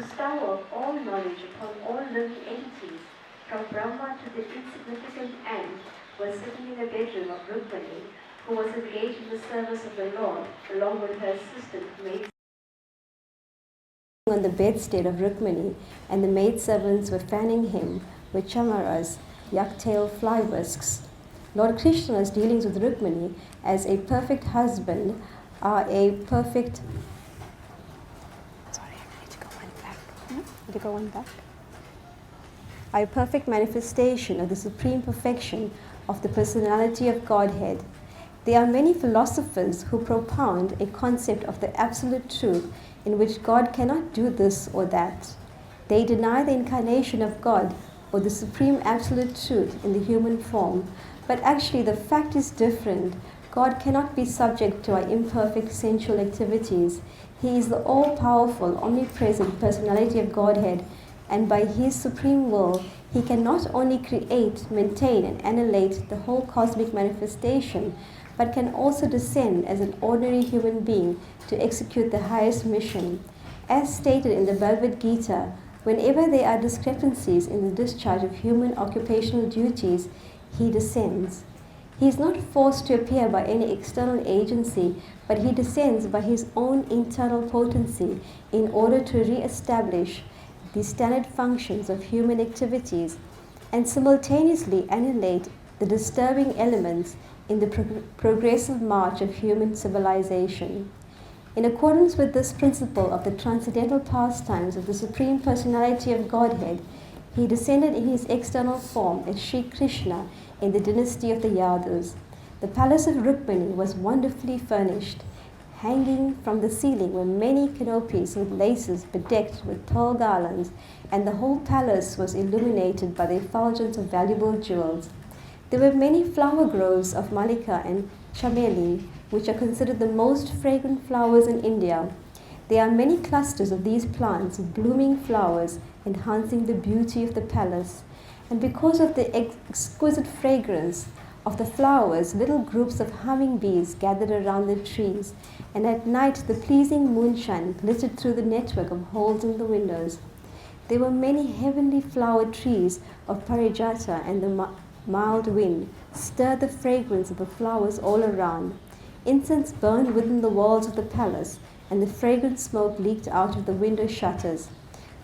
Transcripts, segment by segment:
bestower of all knowledge upon all living entities, from Brahma to the insignificant ant, was sitting in the bedroom of Rukmini, who was engaged in the service of the Lord, along with her assistant maid on the bedstead of Rukmini, and the maidservants were fanning him with chamaras, yak-tail fly whisks. Lord Krishna's dealings with Rukmini as a perfect husband are a perfect... Sorry, I need to go one back. Need to go one back. Are a perfect manifestation of the supreme perfection of the personality of Godhead. There are many philosophers who propound a concept of the absolute truth in which God cannot do this or that. They deny the incarnation of God or the supreme absolute truth in the human form, but actually the fact is different. God cannot be subject to our imperfect sensual activities. He is the all-powerful, omnipresent personality of Godhead, and by His supreme will, He can not only create, maintain, and annihilate the whole cosmic manifestation, but can also descend as an ordinary human being to execute the highest mission. As stated in the Bhagavad Gita, whenever there are discrepancies in the discharge of human occupational duties, He descends. He is not forced to appear by any external agency, but He descends by His own internal potency in order to re-establish the standard functions of human activities and simultaneously annihilate the disturbing elements in the progressive march of human civilization. In accordance with this principle of the transcendental pastimes of the Supreme Personality of Godhead, He descended in His external form as Sri Krishna in the dynasty of the Yadus. The palace of Rukmini was wonderfully furnished. Hanging from the ceiling were many canopies with laces bedecked with pearl garlands, and the whole palace was illuminated by the effulgence of valuable jewels. There were many flower groves of Malika and Chameli, which are considered the most fragrant flowers in India. There are many clusters of these plants, blooming flowers, enhancing the beauty of the palace. And because of the exquisite fragrance of the flowers, little groups of humming bees gathered around the trees, and at night the pleasing moonshine glittered through the network of holes in the windows. There were many heavenly flower trees of Parijata, and the mild wind stirred the fragrance of the flowers all around. Incense burned within the walls of the palace, and the fragrant smoke leaked out of the window shutters.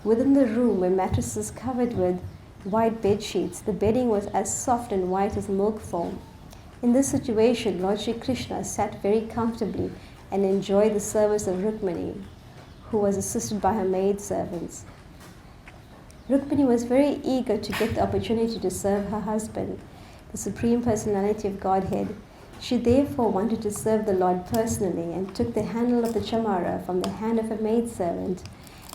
Within the room were mattresses covered with white bed sheets. The bedding was as soft and white as milk foam. In this situation, Lord Sri Krishna sat very comfortably and enjoyed the service of Rukmini, who was assisted by her maidservants. Rukmini was very eager to get the opportunity to serve her husband, the Supreme Personality of Godhead. She therefore wanted to serve the Lord personally and took the handle of the chamara from the hand of a maidservant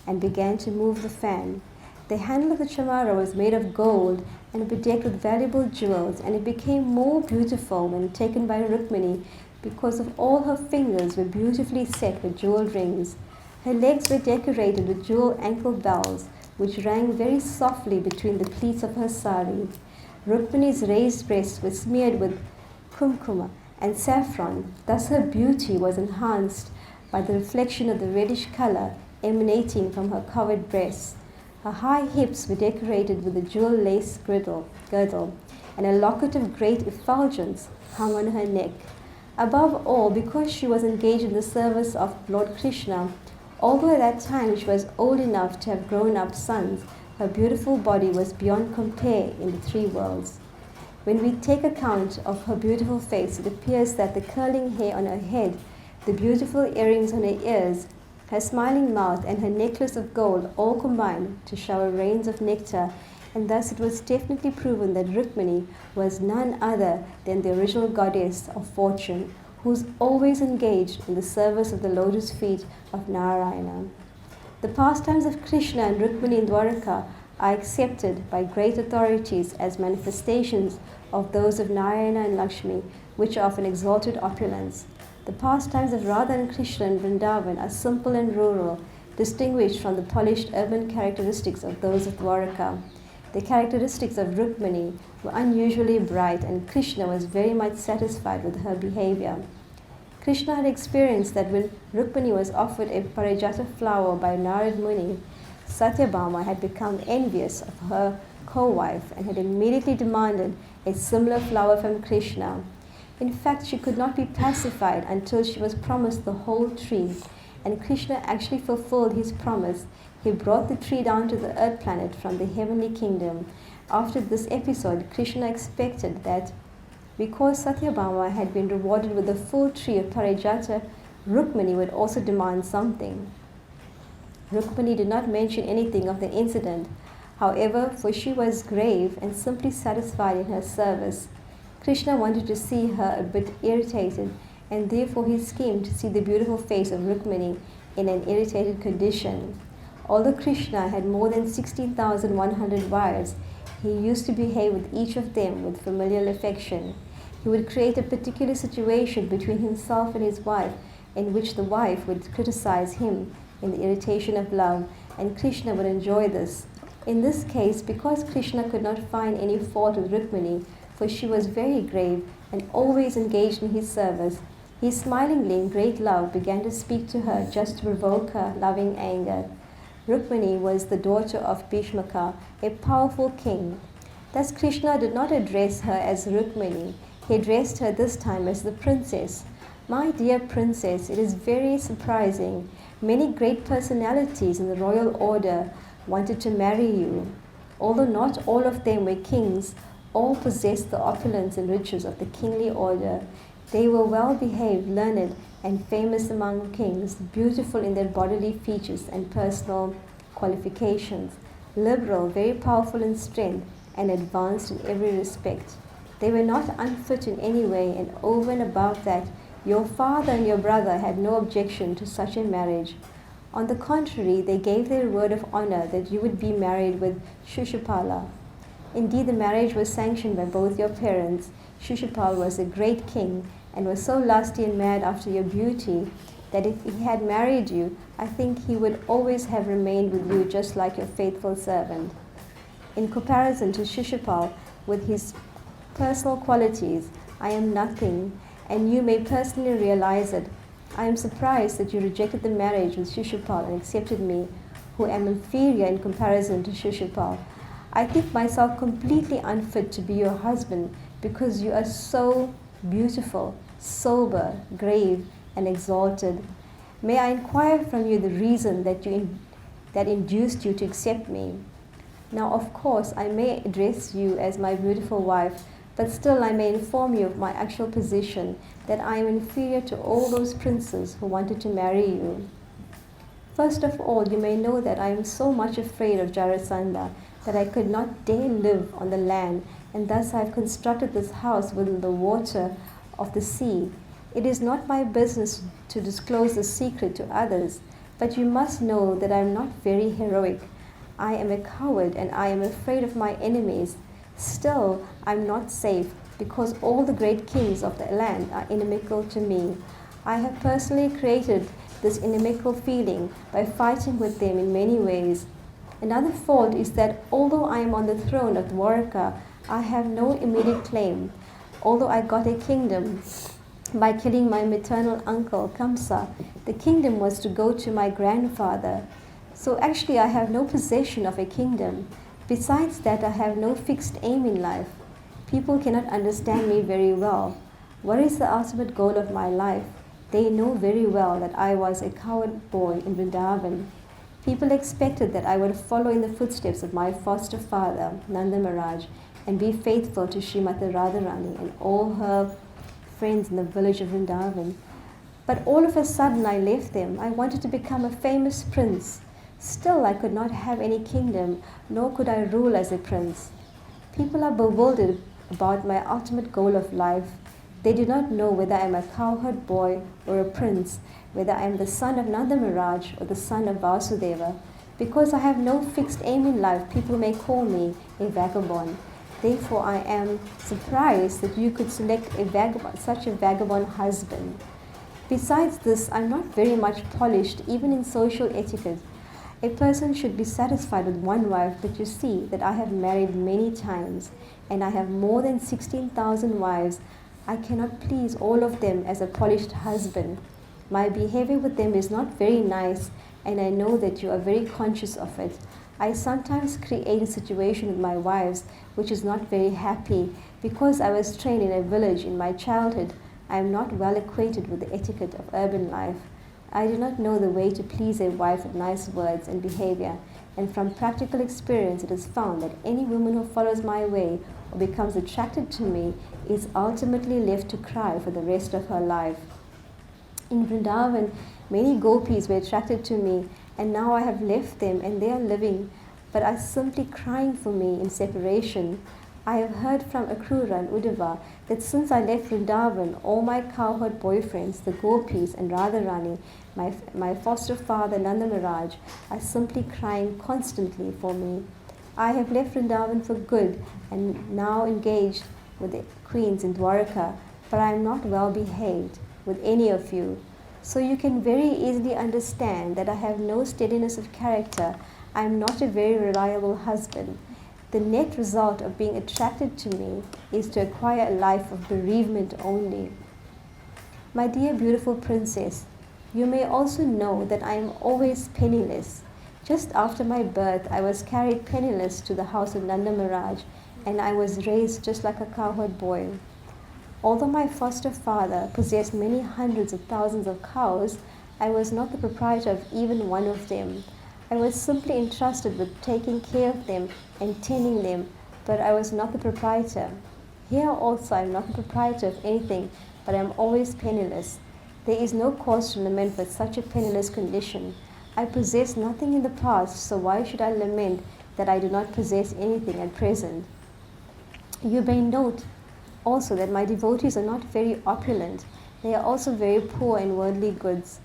and began to move the fan. The handle of the chamara was made of gold and bedecked with valuable jewels, and it became more beautiful when taken by Rukmini because of all her fingers were beautifully set with jeweled rings. Her legs were decorated with jeweled ankle bells, which rang very softly between the pleats of her sari. Rukmini's raised breasts were smeared with kumkuma and saffron. Thus her beauty was enhanced by the reflection of the reddish color emanating from her covered breasts. Her high hips were decorated with a jewel lace girdle, and a locket of great effulgence hung on her neck. Above all, because she was engaged in the service of Lord Krishna, although at that time she was old enough to have grown-up sons, her beautiful body was beyond compare in the three worlds. When we take account of her beautiful face, it appears that the curling hair on her head, the beautiful earrings on her ears, her smiling mouth, and her necklace of gold all combined to shower rains of nectar, and thus it was definitely proven that Rukmini was none other than the original goddess of fortune, who is always engaged in the service of the lotus feet of Narayana. The pastimes of Krishna and Rukmini in Dwaraka are accepted by great authorities as manifestations of those of Narayana and Lakshmi, which are of an exalted opulence. The pastimes of Radha and Krishna in Vrindavan are simple and rural, distinguished from the polished urban characteristics of those of Dwaraka. The characteristics of Rukmini were unusually bright, and Krishna was very much satisfied with her behavior. Krishna had experienced that when Rukmini was offered a parijata flower by Narad Muni, Satyabhama had become envious of her co-wife and had immediately demanded a similar flower from Krishna. In fact, she could not be pacified until she was promised the whole tree, and Krishna actually fulfilled his promise. He brought the tree down to the earth planet from the heavenly kingdom. After this episode, Krishna expected that because Satyabhama had been rewarded with the full tree of Parijata, Rukmini would also demand something. Rukmini did not mention anything of the incident, however, for she was grave and simply satisfied in her service. Krishna wanted to see her a bit irritated, and therefore he schemed to see the beautiful face of Rukmini in an irritated condition. Although Krishna had more than 16,100 wives, he used to behave with each of them with familial affection. He would create a particular situation between himself and his wife, in which the wife would criticize him in the irritation of love, and Krishna would enjoy this. In this case, because Krishna could not find any fault with Rukmini, for she was very grave and always engaged in his service, he smilingly in great love began to speak to her just to provoke her loving anger. Rukmini was the daughter of Bhishmaka, a powerful king. Thus Krishna did not address her as Rukmini. He addressed her this time as the princess. My dear princess, it is very surprising. Many great personalities in the royal order wanted to marry you. Although not all of them were kings, all possessed the opulence and riches of the kingly order. They were well-behaved, learned, and famous among kings, beautiful in their bodily features and personal qualifications, liberal, very powerful in strength, and advanced in every respect. They were not unfit in any way, and over and above that, your father and your brother had no objection to such a marriage. On the contrary, they gave their word of honor that you would be married with Shishupala. Indeed, the marriage was sanctioned by both your parents. Shishupal was a great king and was so lusty and mad after your beauty that if he had married you, I think he would always have remained with you just like your faithful servant. In comparison to Shishupal, with his personal qualities, I am nothing, and you may personally realize it. I am surprised that you rejected the marriage with Shishupal and accepted me, who am inferior in comparison to Shishupal. I think myself completely unfit to be your husband because you are so beautiful, sober, grave, and exalted. May I inquire from you the reason that induced you to accept me? Now, of course, I may address you as my beautiful wife, but still I may inform you of my actual position, that I am inferior to all those princes who wanted to marry you. First of all, you may know that I am so much afraid of Jarasandha that I could not dare live on the land, and thus I have constructed this house within the water of the sea. It is not my business to disclose the secret to others, but you must know that I am not very heroic. I am a coward and I am afraid of my enemies. Still, I am not safe because all the great kings of the land are inimical to me. I have personally created this inimical feeling by fighting with them in many ways. Another fault is that although I am on the throne of Dwarka, I have no immediate claim. Although I got a kingdom by killing my maternal uncle Kamsa, the kingdom was to go to my grandfather. So actually I have no possession of a kingdom. Besides that, I have no fixed aim in life. People cannot understand me very well. What is the ultimate goal of my life? They know very well that I was a coward boy in Vrindavan. People expected that I would follow in the footsteps of my foster father, Nanda Maharaj, and be faithful to Srimati Radharani and all her friends in the village of Vrindavan. But all of a sudden I left them. I wanted to become a famous prince. Still, I could not have any kingdom, nor could I rule as a prince. People are bewildered about my ultimate goal of life. They do not know whether I am a cowherd boy or a prince, whether I am the son of Nanda Maharaj or the son of Vasudeva. Because I have no fixed aim in life, people may call me a vagabond. Therefore, I am surprised that you could select such a vagabond husband. Besides this, I am not very much polished, even in social etiquette. A person should be satisfied with one wife, but you see that I have married many times, and I have more than 16,000 wives. I cannot please all of them as a polished husband. My behavior with them is not very nice, and I know that you are very conscious of it. I sometimes create a situation with my wives which is not very happy. Because I was trained in a village in my childhood, I am not well acquainted with the etiquette of urban life. I do not know the way to please a wife with nice words and behavior, and from practical experience it is found that any woman who follows my way or becomes attracted to me is ultimately left to cry for the rest of her life. In Vrindavan, many gopis were attracted to me, and now I have left them and they are living, but are simply crying for me in separation. I have heard from Akrura and Uddhava that since I left Vrindavan, all my cowherd boyfriends, the gopis and Radharani, my foster father Nanda Maharaj, are simply crying constantly for me. I have left Vrindavan for good and now engaged with the queens in Dwarka, but I am not well behaved with any of you. So you can very easily understand that I have no steadiness of character. I am not a very reliable husband. The net result of being attracted to me is to acquire a life of bereavement only. My dear beautiful princess, you may also know that I am always penniless. Just after my birth, I was carried penniless to the house of Nanda Maharaj, and I was raised just like a cowherd boy. Although my foster father possessed many hundreds of thousands of cows, I was not the proprietor of even one of them. I was simply entrusted with taking care of them and tending them, but I was not the proprietor. Here also I am not the proprietor of anything, but I am always penniless. There is no cause to lament for such a penniless condition. I possess nothing in the past, so why should I lament that I do not possess anything at present? You may note also that my devotees are not very opulent. They are also very poor in worldly goods.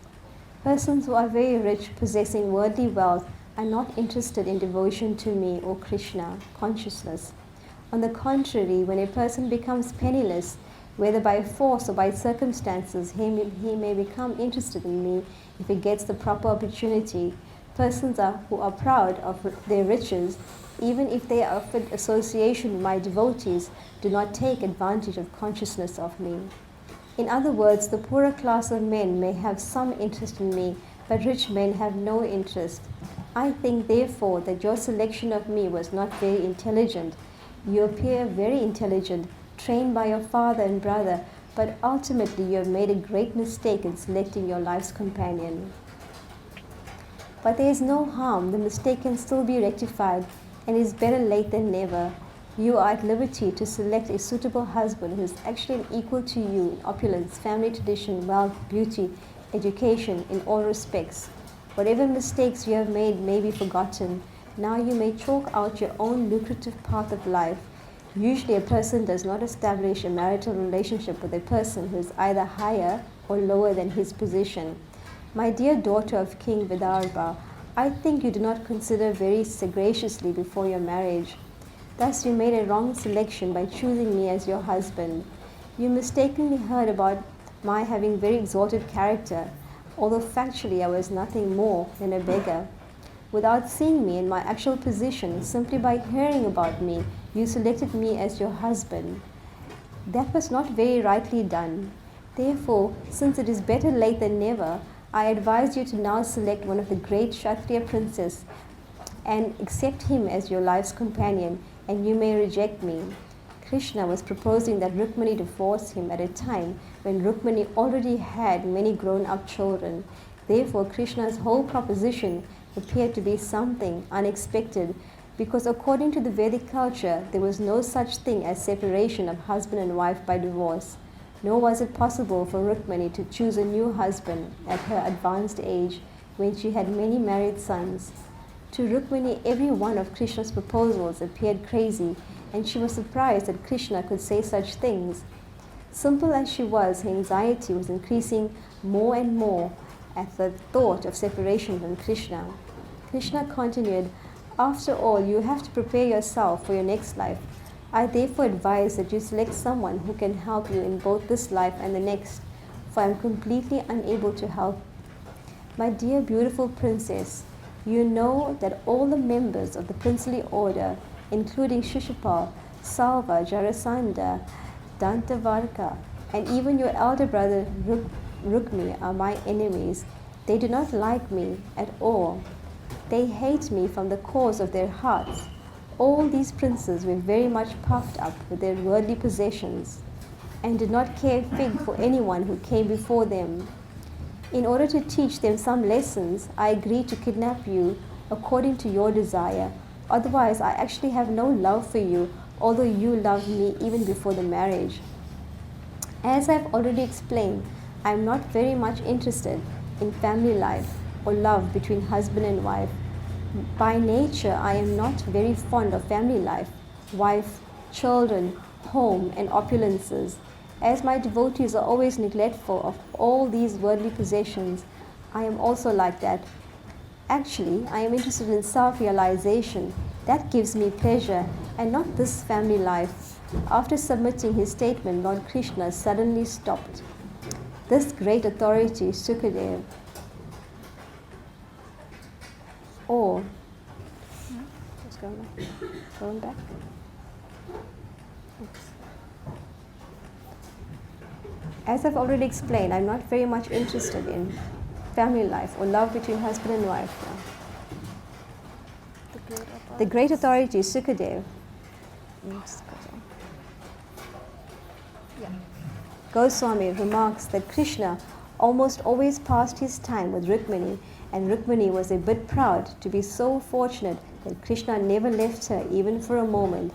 Persons who are very rich, possessing worldly wealth, are not interested in devotion to me or Krishna, consciousness. On the contrary, when a person becomes penniless, whether by force or by circumstances, he may become interested in me if he gets the proper opportunity. Persons who are proud of their riches, even if they are offered association with my devotees, do not take advantage of consciousness of me. In other words, the poorer class of men may have some interest in me, but rich men have no interest. I think, therefore, that your selection of me was not very intelligent. You appear very intelligent, trained by your father and brother, but ultimately you have made a great mistake in selecting your life's companion. But there is no harm. The mistake can still be rectified, and is better late than never. You are at liberty to select a suitable husband who is actually equal to you in opulence, family tradition, wealth, beauty, education, in all respects. Whatever mistakes you have made may be forgotten. Now you may chalk out your own lucrative path of life. Usually a person does not establish a marital relationship with a person who is either higher or lower than his position. My dear daughter of King Vidarbha, I think you do not consider very sagaciously before your marriage. Thus you made a wrong selection by choosing me as your husband. You mistakenly heard about my having very exalted character, although factually I was nothing more than a beggar. Without seeing me in my actual position, simply by hearing about me, you selected me as your husband. That was not very rightly done. Therefore, since it is better late than never, I advise you to now select one of the great Kshatriya princes and accept him as your life's companion, and you may reject me. Krishna was proposing that Rukmani divorce him at a time when Rukmani already had many grown-up children. Therefore, Krishna's whole proposition appeared to be something unexpected, because according to the Vedic culture, there was no such thing as separation of husband and wife by divorce. Nor was it possible for Rukmani to choose a new husband at her advanced age when she had many married sons. To Rukmani, every one of Krishna's proposals appeared crazy, and she was surprised that Krishna could say such things. Simple as she was, her anxiety was increasing more and more at the thought of separation from Krishna. Krishna continued, "After all, you have to prepare yourself for your next life. I therefore advise that you select someone who can help you in both this life and the next, for I am completely unable to help. My dear beautiful princess, you know that all the members of the princely order, including Shishupal, Salva, Jarasandha, Dantavarka, and even your elder brother Rukmi are my enemies. They do not like me at all. They hate me from the cause of their hearts. All these princes were very much puffed up with their worldly possessions, and did not care a fig for anyone who came before them. In order to teach them some lessons, I agreed to kidnap you according to your desire. Otherwise, I actually have no love for you, although you loved me even before the marriage. As I've already explained, I am not very much interested in family life or love between husband and wife. By nature, I am not very fond of family life, wife, children, home, and opulences. As my devotees are always neglectful of all these worldly possessions, I am also like that. Actually, I am interested in self-realization. That gives me pleasure, and not this family life. After submitting his statement, Lord Krishna suddenly stopped. This great authority, Sukadev, or just going back. Oops. As I've already explained, I'm not very much interested in family life or love between husband and wife. The great authority, Sukadev, Goswami remarks that Krishna almost always passed his time with Rukmini, and Rukmini was a bit proud to be so fortunate that Krishna never left her even for a moment.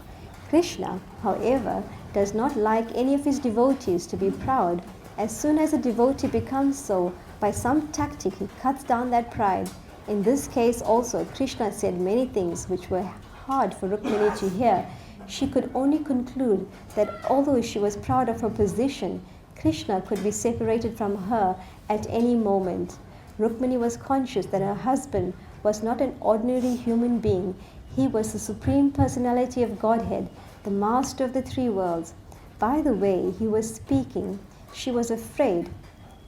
Krishna, however, does not like any of his devotees to be proud. As soon as a devotee becomes so, by some tactic he cuts down that pride. In this case also, Krishna said many things which were hard for Rukmini to hear. She could only conclude that although she was proud of her position, Krishna could be separated from her at any moment. Rukmini was conscious that her husband was not an ordinary human being. He was the Supreme Personality of Godhead, the Master of the three worlds. By the way he was speaking, she was afraid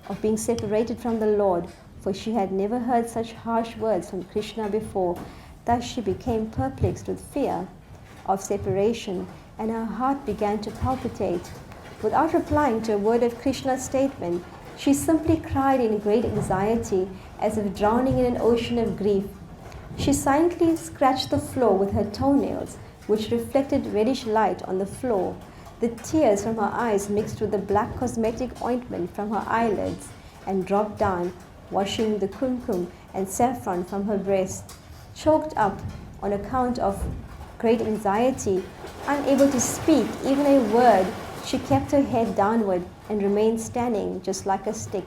of being separated from the Lord, for she had never heard such harsh words from Krishna before. Thus she became perplexed with fear of separation, and her heart began to palpitate. Without replying to a word of Krishna's statement, she simply cried in great anxiety, as if drowning in an ocean of grief. She silently scratched the floor with her toenails, which reflected reddish light on the floor. The tears from her eyes mixed with the black cosmetic ointment from her eyelids and dropped down, washing the kumkum and saffron from her breast. Choked up on account of great anxiety, unable to speak even a word, she kept her head downward and remained standing just like a stick.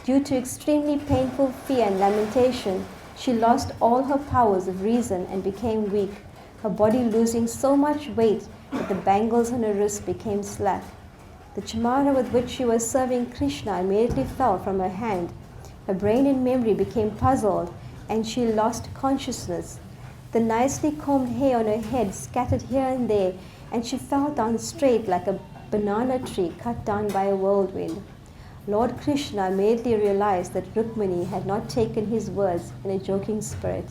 Due to extremely painful fear and lamentation, she lost all her powers of reason and became weak, her body losing so much weight that the bangles on her wrist became slack. The chamara with which she was serving Krishna immediately fell from her hand. Her brain and memory became puzzled, and she lost consciousness. The nicely combed hair on her head scattered here and there, and she fell down straight like a banana tree cut down by a whirlwind. Lord Krishna immediately realized that Rukmini had not taken his words in a joking spirit.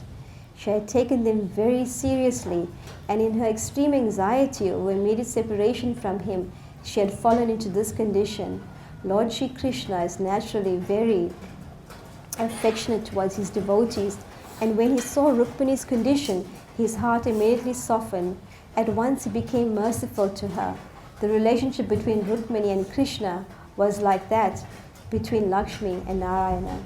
She had taken them very seriously, and in her extreme anxiety over immediate separation from him, she had fallen into this condition. Lord Shri Krishna is naturally very affectionate towards his devotees, and when he saw Rukmini's condition, his heart immediately softened. At once he became merciful to her. The relationship between Rukmini and Krishna was like that between Lakshmi and Narayana.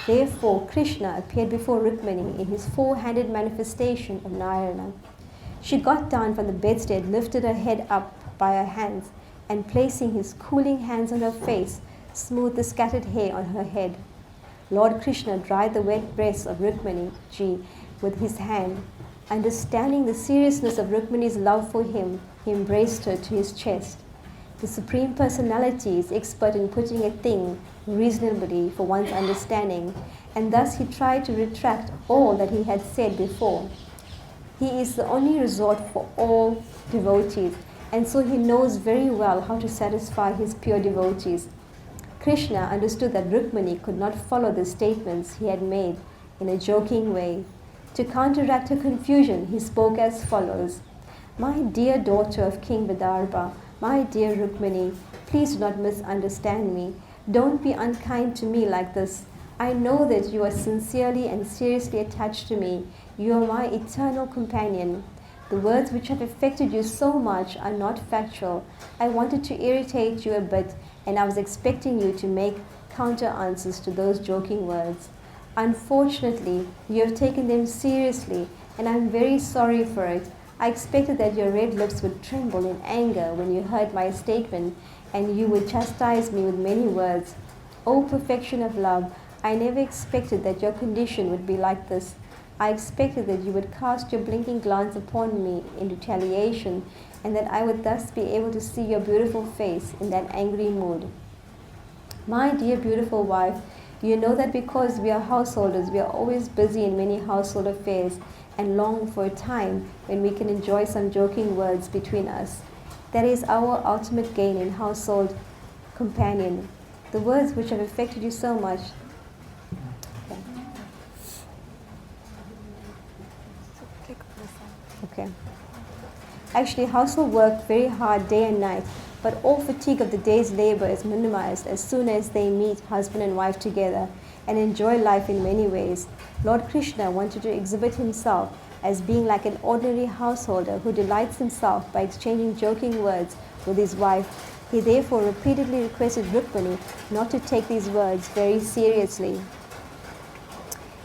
Therefore, Krishna appeared before Rukmini in his four-handed manifestation of Narayana. She got down from the bedstead, lifted her head up by her hands, and placing his cooling hands on her face, smoothed the scattered hair on her head. Lord Krishna dried the wet breasts of Rukmini ji with his hand. Understanding the seriousness of Rukmini's love for him, he embraced her to his chest. The Supreme Personality is expert in putting a thing reasonably for one's understanding, and thus he tried to retract all that he had said before. He is the only resort for all devotees, and so he knows very well how to satisfy his pure devotees. Krishna understood that Rukmini could not follow the statements he had made in a joking way. To counteract her confusion, he spoke as follows. My dear daughter of King Vidarbha, my dear Rukmini, please do not misunderstand me. Don't be unkind to me like this. I know that you are sincerely and seriously attached to me. You are my eternal companion. The words which have affected you so much are not factual. I wanted to irritate you a bit, and I was expecting you to make counter answers to those joking words. Unfortunately, you have taken them seriously, and I'm very sorry for it. I expected that your red lips would tremble in anger when you heard my statement, and you would chastise me with many words. O perfection of love, I never expected that your condition would be like this. I expected that you would cast your blinking glance upon me in retaliation, and that I would thus be able to see your beautiful face in that angry mood. My dear beautiful wife, you know that because we are householders, we are always busy in many household affairs and long for a time when we can enjoy some joking words between us. That is our ultimate gain in household companion. The words which have affected you so much. Okay. Actually, household work very hard day and night, but all fatigue of the day's labor is minimized as soon as they meet husband and wife together and enjoy life in many ways. Lord Krishna wanted to exhibit himself as being like an ordinary householder who delights himself by exchanging joking words with his wife. He therefore repeatedly requested Rukmini not to take these words very seriously.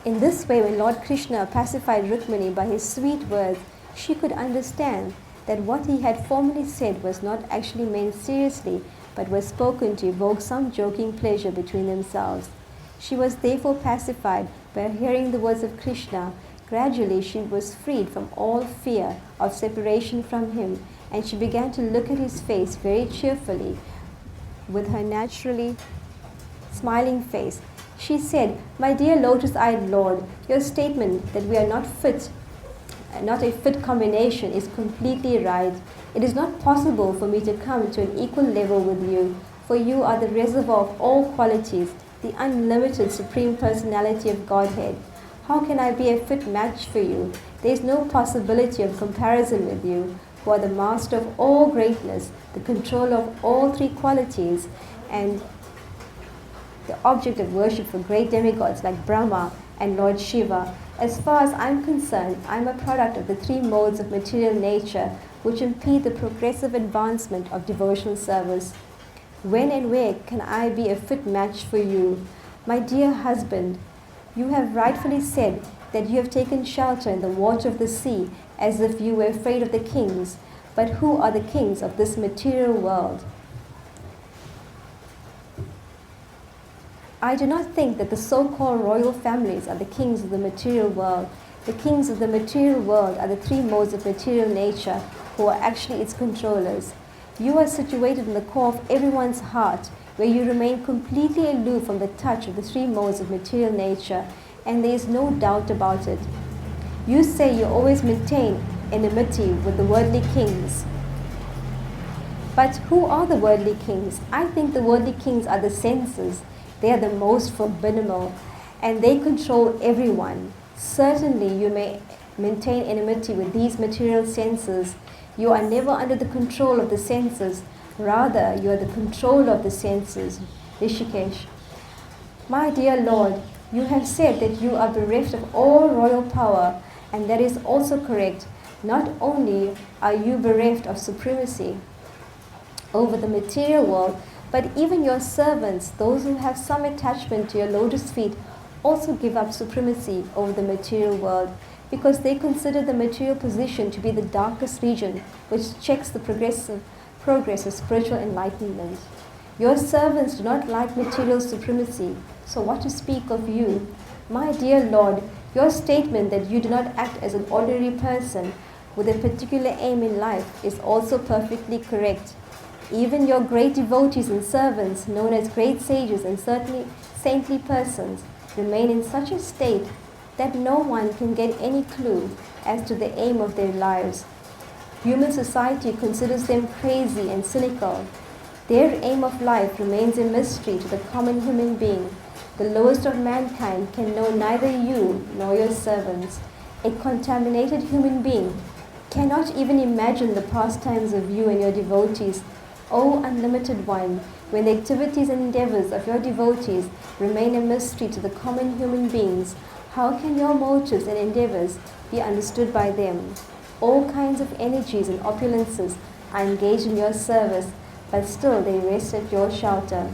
In this way, when Lord Krishna pacified Rukmini by his sweet words, she could understand that what he had formerly said was not actually meant seriously, but was spoken to evoke some joking pleasure between themselves. She was therefore pacified by hearing the words of Krishna. Gradually she was freed from all fear of separation from him, and she began to look at his face very cheerfully with her naturally smiling face. She said, "My dear lotus-eyed Lord, your statement that we are not a fit combination is completely right. It is not possible for me to come to an equal level with you, for you are the reservoir of all qualities, the unlimited Supreme Personality of Godhead. How can I be a fit match for you? There is no possibility of comparison with you, who are the master of all greatness, the controller of all three qualities, and the object of worship for great demigods like Brahma and Lord Shiva. As far as I'm concerned, I'm a product of the three modes of material nature which impede the progressive advancement of devotional service. When and where can I be a fit match for you? My dear husband, you have rightfully said that you have taken shelter in the water of the sea as if you were afraid of the kings. But who are the kings of this material world? I do not think that the so-called royal families are the kings of the material world. The kings of the material world are the three modes of material nature who are actually its controllers. You are situated in the core of everyone's heart, where you remain completely aloof from the touch of the three modes of material nature, and there is no doubt about it. You say you always maintain enmity with the worldly kings. But who are the worldly kings? I think the worldly kings are the senses. They are the most formidable, and they control everyone. Certainly you may maintain enmity with these material senses. You are never under the control of the senses. Rather, you are the controller of the senses. Rishikesh. My dear Lord, you have said that you are bereft of all royal power, and that is also correct. Not only are you bereft of supremacy over the material world, but even your servants, those who have some attachment to your lotus feet, also give up supremacy over the material world, because they consider the material position to be the darkest region which checks the progress of spiritual enlightenment. Your servants do not like material supremacy, so what to speak of you? My dear Lord, your statement that you do not act as an ordinary person with a particular aim in life is also perfectly correct. Even your great devotees and servants, known as great sages and certainly saintly persons, remain in such a state that no one can get any clue as to the aim of their lives. Human society considers them crazy and cynical. Their aim of life remains a mystery to the common human being. The lowest of mankind can know neither you nor your servants. A contaminated human being cannot even imagine the pastimes of you and your devotees, O Unlimited One, when the activities and endeavors of your devotees remain a mystery to the common human beings, how can your motives and endeavors be understood by them? All kinds of energies and opulences are engaged in your service, but still they rest at your shelter.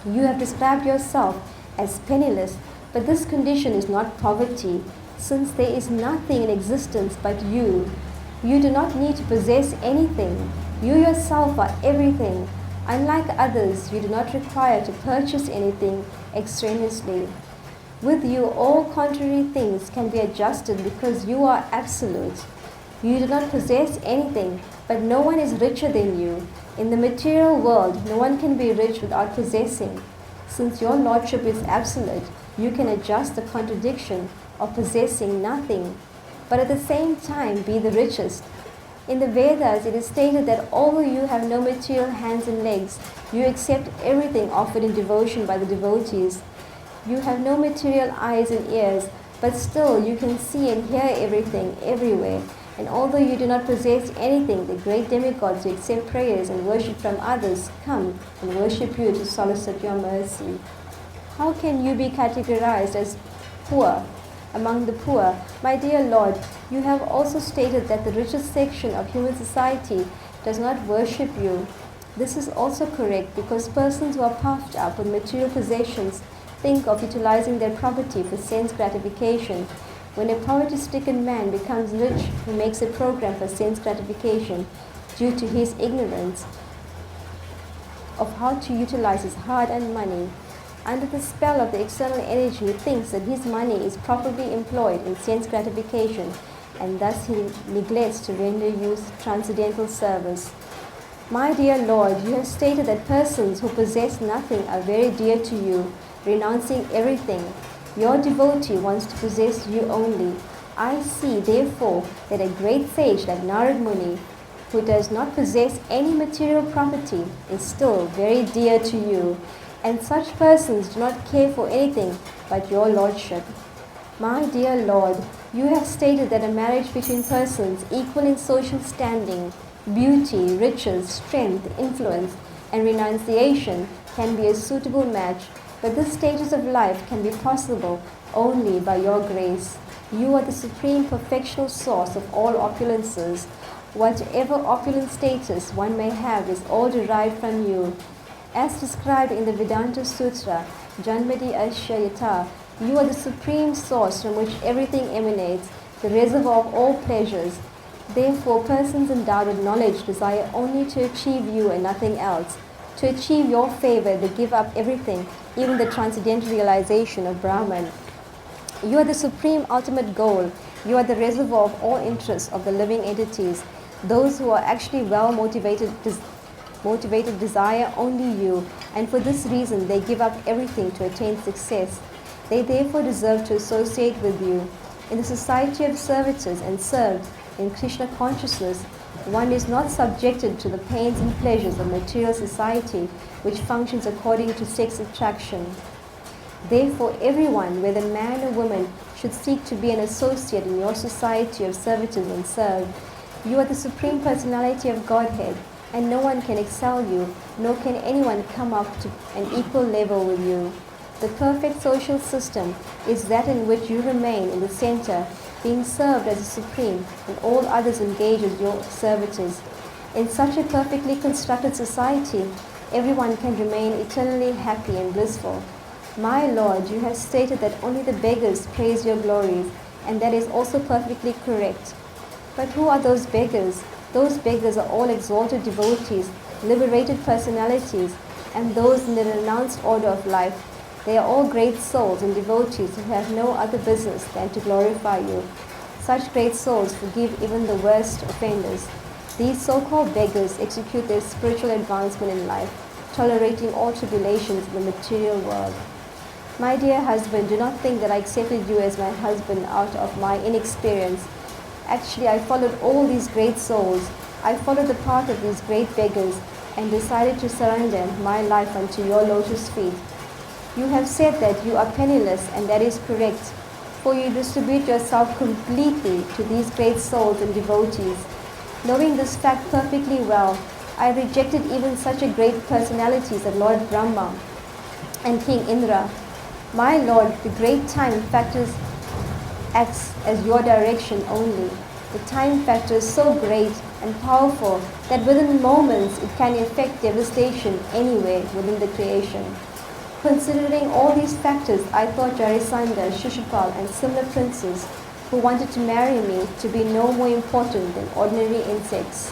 You have described yourself as penniless, but this condition is not poverty, since there is nothing in existence but you. You do not need to possess anything. You yourself are everything. Unlike others, you do not require to purchase anything extraneously. With you, all contrary things can be adjusted because you are absolute. You do not possess anything, but no one is richer than you. In the material world, no one can be rich without possessing. Since your lordship is absolute, you can adjust the contradiction of possessing nothing, but at the same time be the richest. In the Vedas, it is stated that although you have no material hands and legs, you accept everything offered in devotion by the devotees. You have no material eyes and ears, but still you can see and hear everything, everywhere. And although you do not possess anything, the great demigods who accept prayers and worship from others come and worship you to solicit your mercy. How can you be categorized as poor among the poor? My dear Lord, you have also stated that the richest section of human society does not worship you. This is also correct because persons who are puffed up with material possessions think of utilizing their property for sense gratification. When a poverty-stricken man becomes rich, he makes a program for sense gratification due to his ignorance of how to utilize his hard-earned money. Under the spell of the external energy, he thinks that his money is properly employed in sense gratification, and thus he neglects to render you transcendental service. My dear Lord, you have stated that persons who possess nothing are very dear to you, renouncing everything. Your devotee wants to possess you only. I see, therefore, that a great sage like Narad Muni, who does not possess any material property, is still very dear to you. And such persons do not care for anything but your lordship. My dear Lord, you have stated that a marriage between persons equal in social standing, beauty, riches, strength, influence, and renunciation can be a suitable match, but these stages of life can be possible only by your grace. You are the supreme perfectional source of all opulences. Whatever opulent status one may have is all derived from you. As described in the Vedanta Sutra, Janmati Asya Yata, you are the supreme source from which everything emanates, the reservoir of all pleasures. Therefore, persons endowed with knowledge desire only to achieve you and nothing else. To achieve your favor, they give up everything, even the transcendental realization of Brahman. You are the supreme ultimate goal. You are the reservoir of all interests of the living entities. Those who are actually well motivated desire only you, and for this reason they give up everything to attain success. They therefore deserve to associate with you. In the society of servitors and served in Krishna consciousness, one is not subjected to the pains and pleasures of material society, which functions according to sex attraction. Therefore, everyone, whether man or woman, should seek to be an associate in your society of servitors and served. You are the Supreme Personality of Godhead, and no one can excel you, nor can anyone come up to an equal level with you. The perfect social system is that in which you remain in the center, being served as a supreme, and all others engage as your servitors. In such a perfectly constructed society, everyone can remain eternally happy and blissful. My Lord, you have stated that only the beggars praise your glories, and that is also perfectly correct. But who are those beggars? Those beggars are all exalted devotees, liberated personalities, and those in the renounced order of life. They are all great souls and devotees who have no other business than to glorify you. Such great souls forgive even the worst offenders. These so-called beggars execute their spiritual advancement in life, tolerating all tribulations in the material world. My dear husband, do not think that I accepted you as my husband out of my inexperience. Actually, I followed all these great souls. I followed the path of these great beggars and decided to surrender my life unto your lotus feet. You have said that you are penniless, and that is correct, for you distribute yourself completely to these great souls and devotees. Knowing this fact perfectly well, I rejected even such a great personalities as Lord Brahma and King Indra. My Lord, the great time factors acts as your direction only. The time factor is so great and powerful that within moments it can effect devastation anywhere within the creation. Considering all these factors, I thought Jarasandha, Shishupal and similar princes who wanted to marry me to be no more important than ordinary insects.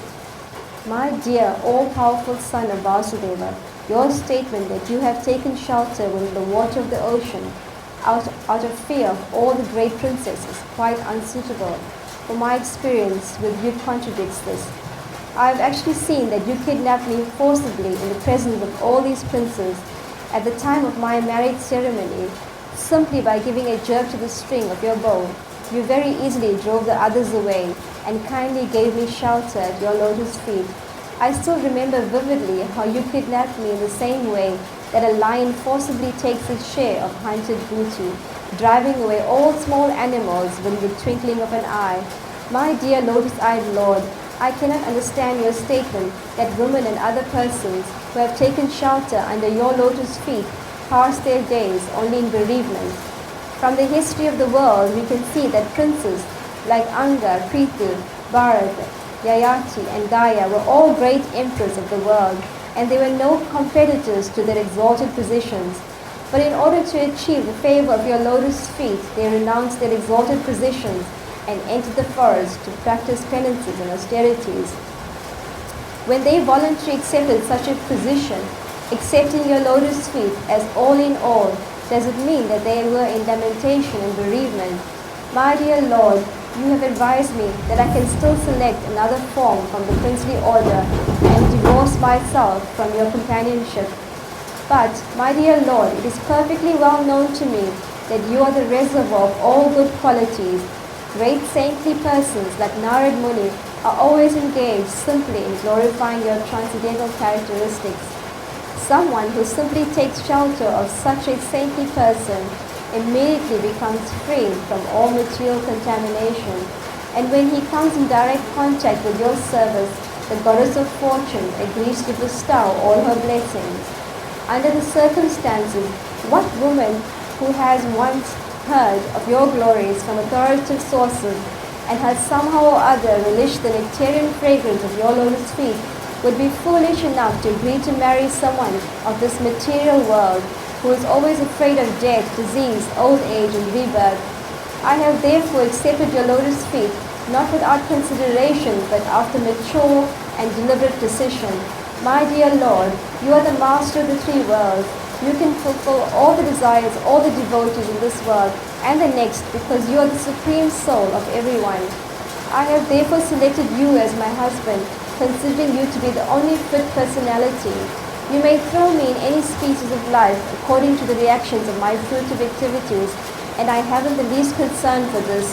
My dear, all-powerful son of Vasudeva, your statement that you have taken shelter within the water of the ocean out of fear of all the great princesses is quite unsuitable. For my experience with you contradicts this. I have actually seen that you kidnapped me forcibly in the presence of all these princes at the time of my marriage ceremony, simply by giving a jerk to the string of your bow. You very easily drove the others away and kindly gave me shelter at your lotus feet. I still remember vividly how you kidnapped me in the same way that a lion forcibly takes its share of hunted booty, driving away all small animals with the twinkling of an eye. My dear lotus-eyed Lord, I cannot understand your statement that women and other persons who have taken shelter under your lotus feet pass their days only in bereavement. From the history of the world, we can see that princes like Anga, Prithu, Bharat, Yayati and Gaya were all great emperors of the world, and they were no competitors to their exalted positions. But in order to achieve the favor of your lotus feet, they renounced their exalted positions and entered the forest to practice penances and austerities. When they voluntarily accepted such a position, accepting your lotus feet as all in all, does it mean that they were in lamentation and bereavement? My dear Lord, you have advised me that I can still select another form from the princely order and divorce myself from your companionship. But, my dear Lord, it is perfectly well known to me that you are the reservoir of all good qualities. Great saintly persons like Narad Muni are always engaged simply in glorifying your transcendental characteristics. Someone who simply takes shelter of such a saintly person immediately becomes free from all material contamination, and when he comes in direct contact with your service, the goddess of fortune agrees to bestow all her blessings. Under the circumstances, what woman who has once heard of your glories from authoritative sources and has somehow or other relished the nectarian fragrance of your lotus feet would be foolish enough to agree to marry someone of this material world who is always afraid of death, disease, old age and rebirth? I have therefore accepted your lotus feet, not without consideration, but after mature and deliberate decision. My dear Lord, you are the master of the three worlds. You can fulfill all the desires, all the devotees in this world and the next, because you are the supreme soul of everyone. I have therefore selected you as my husband, considering you to be the only fit personality. You may throw me in any species of life according to the reactions of my fruitive activities, and I haven't the least concern for this.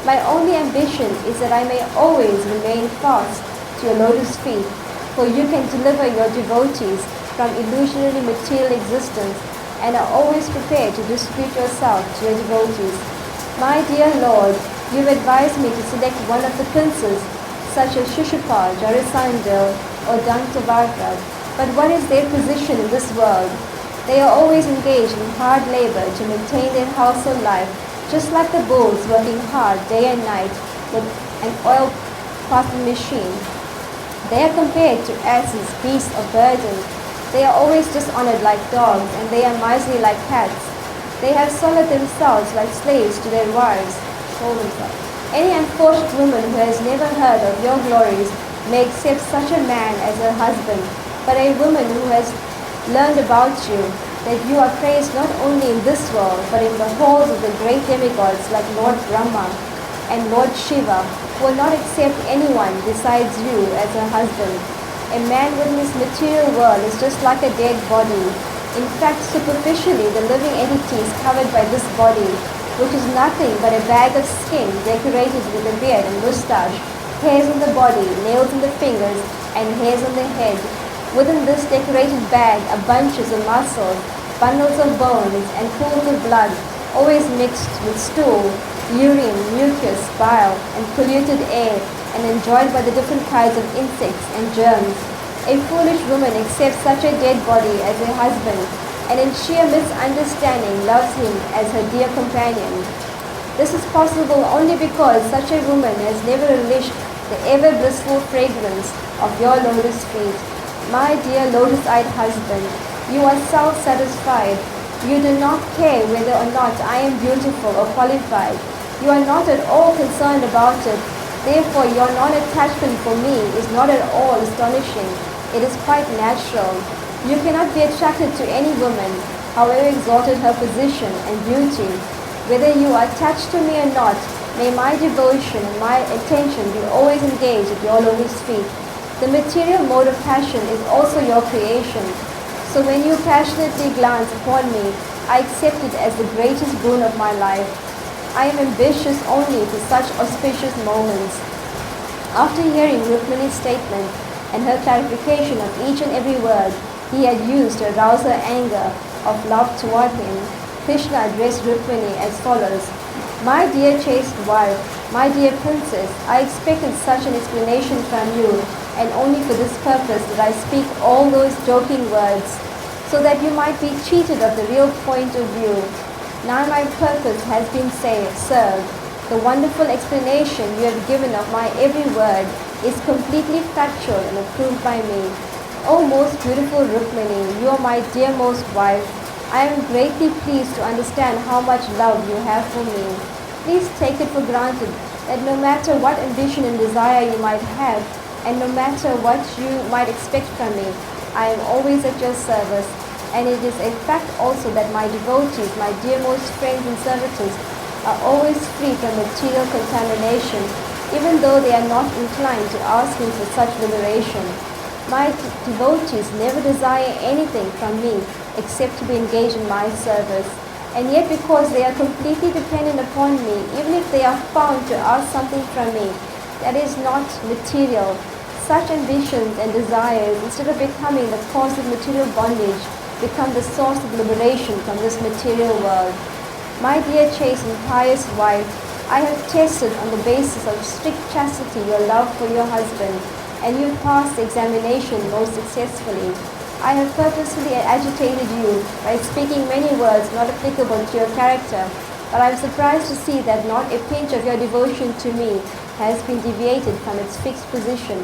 My only ambition is that I may always remain fast to your lotus feet, for you can deliver your devotees from illusionary material existence and are always prepared to distribute yourself to your devotees. My dear Lord, you have advised me to select one of the princes, such as Shishupal, Jarasandha, or Dantavarta. But what is their position in this world? They are always engaged in hard labor to maintain their household life, just like the bulls working hard day and night with an oil-pumping machine. They are compared to asses, beasts of burden. They are always dishonored like dogs, and they are miserly like cats. They have sold themselves like slaves to their wives. Any unfortunate woman who has never heard of your glories may accept such a man as her husband, but a woman who has learned about you, that you are praised not only in this world, but in the halls of the great demigods like Lord Brahma and Lord Shiva, will not accept anyone besides you as her husband. A man within this material world is just like a dead body. In fact, superficially, the living entity is covered by this body, which is nothing but a bag of skin decorated with a beard and moustache, hairs on the body, nails on the fingers, and hairs on the head. Within this decorated bag are bunches of muscles, bundles of bones, and pools of blood, always mixed with stool, urine, mucus, bile, and polluted air, and enjoyed by the different kinds of insects and germs. A foolish woman accepts such a dead body as her husband, and in sheer misunderstanding loves him as her dear companion. This is possible only because such a woman has never relished the ever-blissful fragrance of your lotus feet. My dear lotus-eyed husband, you are self-satisfied. You do not care whether or not I am beautiful or qualified. You are not at all concerned about it. Therefore, your non-attachment for me is not at all astonishing. It is quite natural. You cannot be attracted to any woman, however exalted her position and beauty. Whether you are attached to me or not, may my devotion and my attention be always engaged at your lotus feet. The material mode of passion is also your creation. So when you passionately glance upon me, I accept it as the greatest boon of my life. I am ambitious only for such auspicious moments. After hearing Rukmini's statement and her clarification of each and every word he had used to arouse her anger of love toward him, Krishna addressed Rukmini as follows: My dear chaste wife, my dear princess, I expected such an explanation from you, and only for this purpose did I speak all those joking words, so that you might be cheated of the real point of view. Now my purpose has been served. The wonderful explanation you have given of my every word is completely factual and approved by me. O most beautiful Rukmini, you are my dearmost wife. I am greatly pleased to understand how much love you have for me. Please take it for granted that no matter what ambition and desire you might have, and no matter what you might expect from me, I am always at your service. And it is a fact also that my devotees, my dearmost friends and servitors, are always free from material contamination, even though they are not inclined to ask me for such liberation. My devotees never desire anything from me except to be engaged in my service. And yet because they are completely dependent upon me, even if they are found to ask something from me that is not material, such ambitions and desires, instead of becoming the cause of material bondage, become the source of liberation from this material world. My dear chaste and pious wife, I have tested on the basis of strict chastity your love for your husband, and you passed the examination most successfully. I have purposely agitated you by speaking many words not applicable to your character, but I am surprised to see that not a pinch of your devotion to me has been deviated from its fixed position.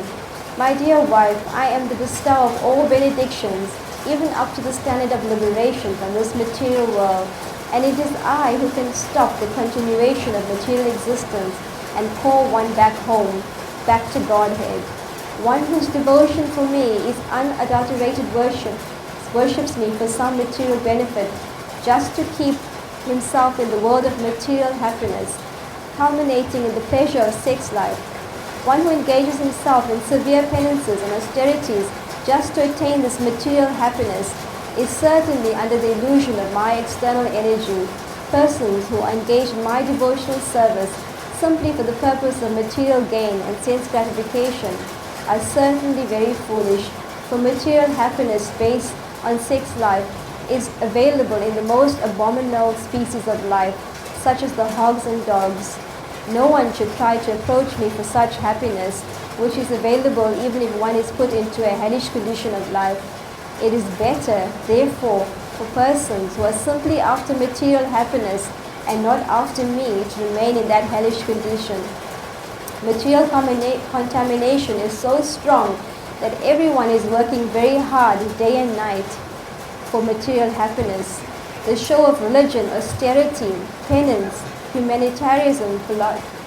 My dear wife, I am the bestower of all benedictions, even up to the standard of liberation from this material world, and it is I who can stop the continuation of material existence and call one back home, back to Godhead. One whose devotion for me is unadulterated worship, worships me for some material benefit, just to keep himself in the world of material happiness, culminating in the pleasure of sex life. One who engages himself in severe penances and austerities just to attain this material happiness is certainly under the illusion of my external energy. Persons who are engaged in my devotional service simply for the purpose of material gain and sense gratification are certainly very foolish, for material happiness based on sex life is available in the most abominable species of life, such as the hogs and dogs. No one should try to approach me for such happiness, which is available even if one is put into a hellish condition of life. It is better, therefore, for persons who are simply after material happiness and not after me to remain in that hellish condition. Material contamination is so strong that everyone is working very hard day and night for material happiness. The show of religion, austerity, penance, humanitarianism,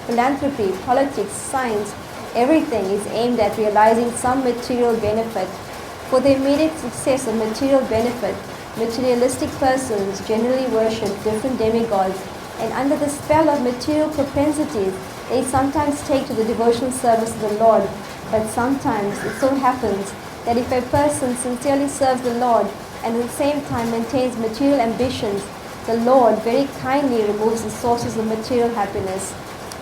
philanthropy, politics, science, everything is aimed at realizing some material benefit. For the immediate success of material benefit, materialistic persons generally worship different demigods, and under the spell of material propensities, they sometimes take to the devotional service of the Lord. But sometimes it so happens that if a person sincerely serves the Lord and at the same time maintains material ambitions, the Lord very kindly removes the sources of material happiness.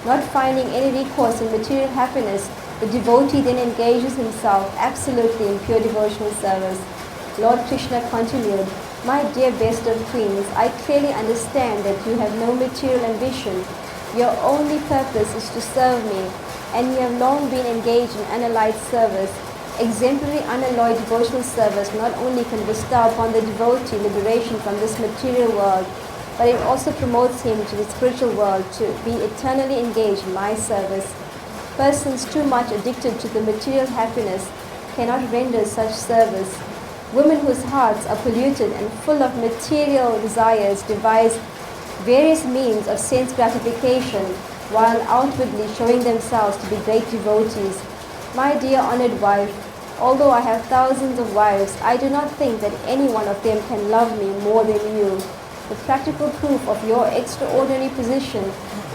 Not finding any recourse in material happiness, the devotee then engages himself absolutely in pure devotional service. Lord Krishna continued, My dear best of queens, I clearly understand that you have no material ambition. Your only purpose is to serve me, and you have long been engaged in unallied service. Exemplary unalloyed devotional service not only can bestow upon the devotee liberation from this material world, but it also promotes him to the spiritual world to be eternally engaged in my service. Persons too much addicted to the material happiness cannot render such service. Women whose hearts are polluted and full of material desires devise various means of sense gratification while outwardly showing themselves to be great devotees. My dear honored wife, although I have thousands of wives, I do not think that any one of them can love me more than you. The practical proof of your extraordinary position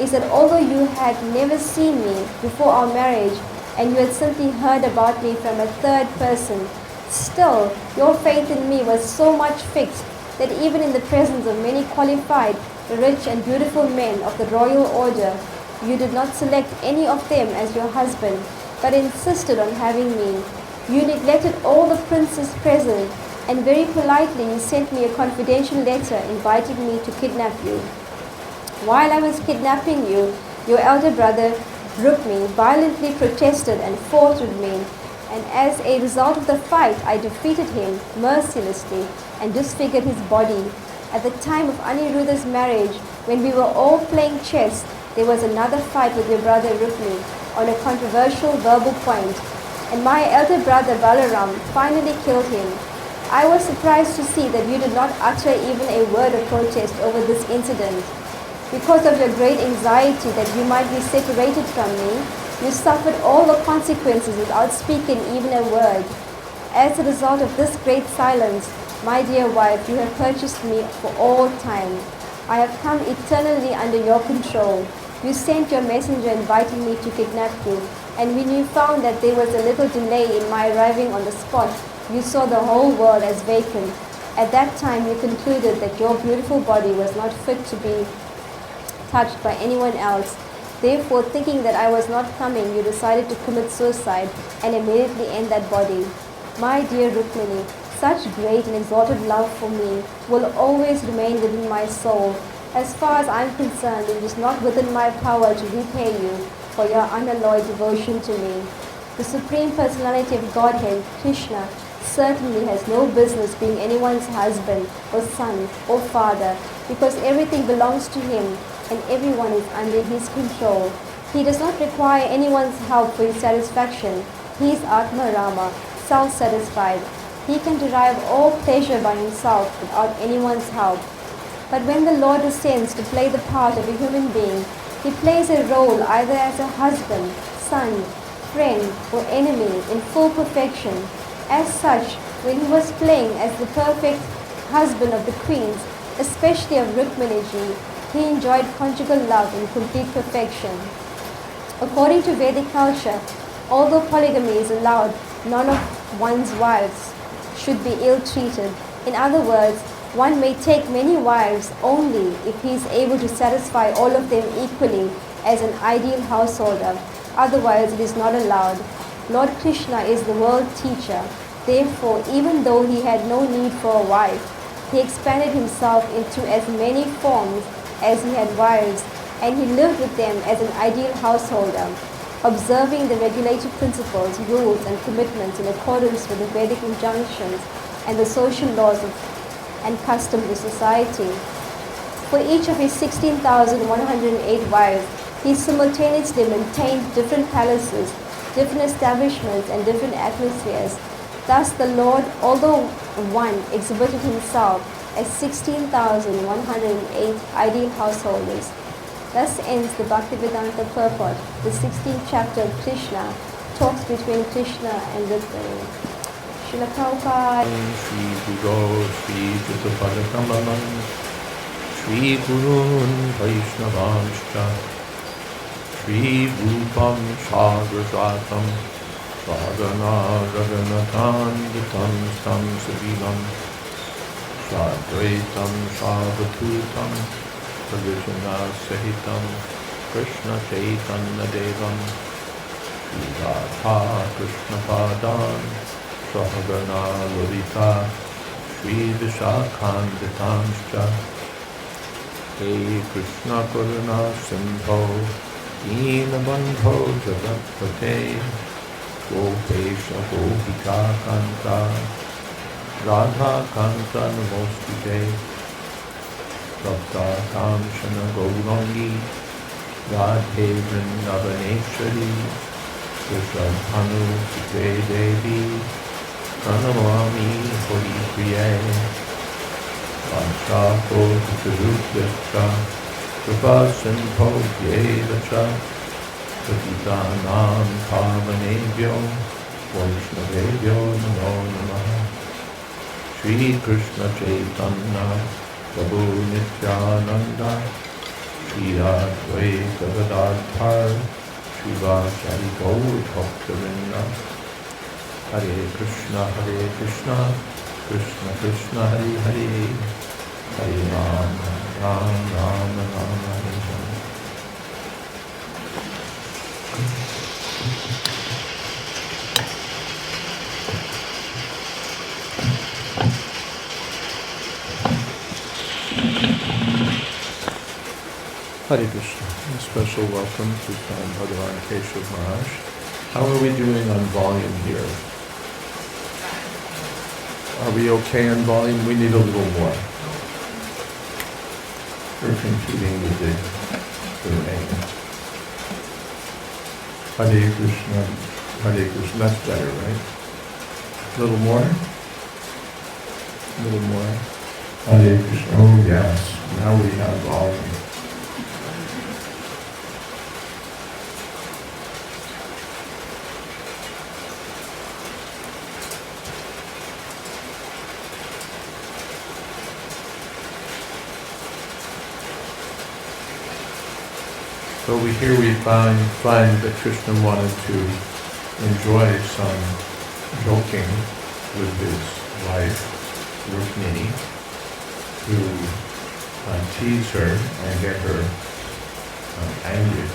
is that although you had never seen me before our marriage and you had simply heard about me from a third person, still your faith in me was so much fixed that even in the presence of many qualified, rich and beautiful men of the royal order, you did not select any of them as your husband, but insisted on having me. You neglected all the princes present, and very politely you sent me a confidential letter inviting me to kidnap you. While I was kidnapping you, your elder brother, Rukmi, violently protested and fought with me, and as a result of the fight, I defeated him mercilessly and disfigured his body. At the time of Aniruddha's marriage, when we were all playing chess, there was another fight with your brother Rukmi on a controversial verbal point, and my elder brother Balaram finally killed him. I was surprised to see that you did not utter even a word of protest over this incident. Because of your great anxiety that you might be separated from me, you suffered all the consequences without speaking even a word. As a result of this great silence, my dear wife, you have purchased me for all time. I have come eternally under your control. You sent your messenger inviting me to kidnap you, and when you found that there was a little delay in my arriving on the spot, you saw the whole world as vacant. At that time you concluded that your beautiful body was not fit to be touched by anyone else. Therefore, thinking that I was not coming, you decided to commit suicide and immediately end that body. My dear Rukmini, such great and exalted love for me will always remain within my soul. As far as I am concerned, it is not within my power to repay you for your unalloyed devotion to me. The Supreme Personality of Godhead, Krishna, certainly has no business being anyone's husband or son or father, because everything belongs to him and everyone is under his control. He does not require anyone's help for his satisfaction. He is Atma Rama, self-satisfied. He can derive all pleasure by himself without anyone's help. But when the Lord descends to play the part of a human being, he plays a role either as a husband, son, friend or enemy in full perfection. As such, when he was playing as the perfect husband of the queens, especially of Rukminiji, he enjoyed conjugal love in complete perfection. According to Vedic culture, although polygamy is allowed, none of one's wives should be ill-treated. In other words, one may take many wives only if he is able to satisfy all of them equally as an ideal householder. Otherwise, it is not allowed. Lord Krishna is the world teacher. Therefore, even though he had no need for a wife, he expanded himself into as many forms as he had wives, and he lived with them as an ideal householder, observing the regulated principles, rules, and commitments in accordance with the Vedic injunctions and the social laws and customs of society. For each of his 16,108 wives, he simultaneously maintained different palaces, different establishments, and different atmospheres. Thus the Lord, although one, exhibited himself as 16,108 ideal householders. Thus ends the Bhaktivedanta purport, the 16th chapter of Krishna, talks between Krishna and Rukmini. Srila Prabhupada. Shri Guru Shri Jatapadakamalam Shri Gurun Vaishnavanscha Shri Rupam Sagrajatam Sadhana Raghunatanditam Tam Savivam Sadvaitam Savatutam Pavijana Sahitam Krishna Chaitanya Devam Shri Radha Krishna Padan Sahagana Lalita Shri Vishakhanditamscha Hey Krishna Karuna Sindho Deenabandho Jagatpate Gopesha Gopika Kanta Radha Kanta Namostute Bhakta Kamshana Gaurangi Radhe Vrindavaneshwari Vishwadhanu Sute Devi Pranamami Hori Priye Vanchako Kuturupyascha Kripa Sindho Yevacha Patitanam Pavanebhyo Vaishnavebhyo Namo Namaha Shri Krishna Chaitanya Prabhu Nityananda Shri Advaita Gadadhar Shivasari Gaur Bhaktivinoda Hare Krishna Krishna Krishna Hare Hare Hare Rama Rama Rama Hare Hare. Hare Krishna. A special welcome to Swami Bhagavan Keshav Maharaj. How are we doing on volume here? Are we okay on volume? We need a little more. We're competing with the rain. Hare Krishna. Hare Krishna. That's better, right? A little more? A little more? Hare Krishna. Oh yes. Now we have volume. So we find that Krishna wanted to enjoy some joking with his wife, Rukmini, to tease her and get her angry.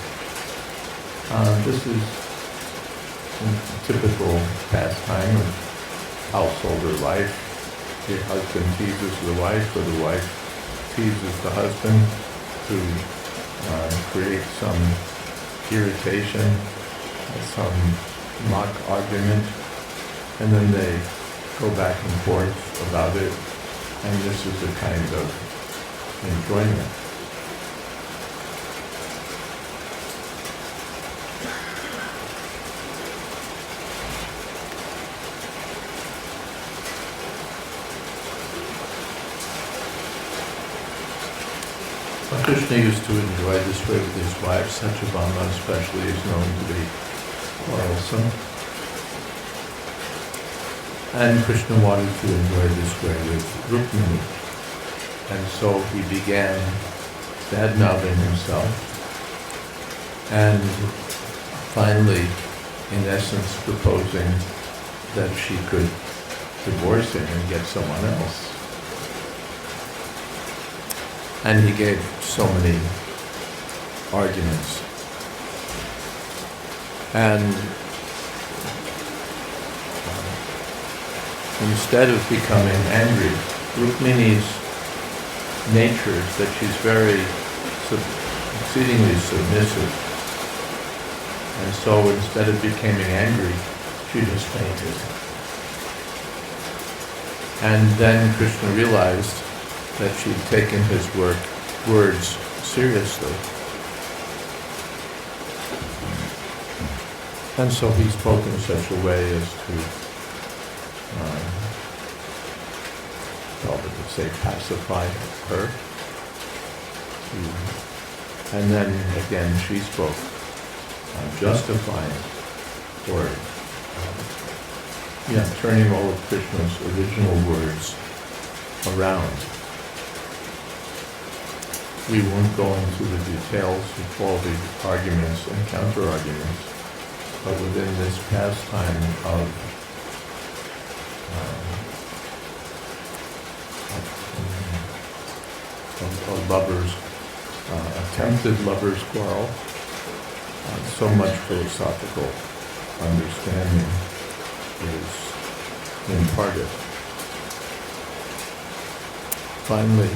This is a typical pastime of householder life. The husband teases the wife, or the wife teases the husband to create some irritation, some mock argument, and then they go back and forth about it, and this is a kind of enjoyment. Krishna used to enjoy this way with his wife. Satyabhama especially is known to be quarrelsome. And Krishna wanted to enjoy this way with Rukmini. And so he began bad-mouthing himself. And finally, in essence, proposing that she could divorce him and get someone else. And he gave so many arguments. And instead of becoming angry, Rukmini's nature is that she's very exceedingly submissive. And so instead of becoming angry, she just fainted. And then Krishna realized that she'd taken his words seriously. And so he spoke in such a way as to, pacify her. And then again she spoke, justifying or turning all of Krishna's original words around. We won't go into the details of all the arguments and counter-arguments, but within this pastime of lovers, attempted lovers' quarrel, so much philosophical understanding is imparted. Finally,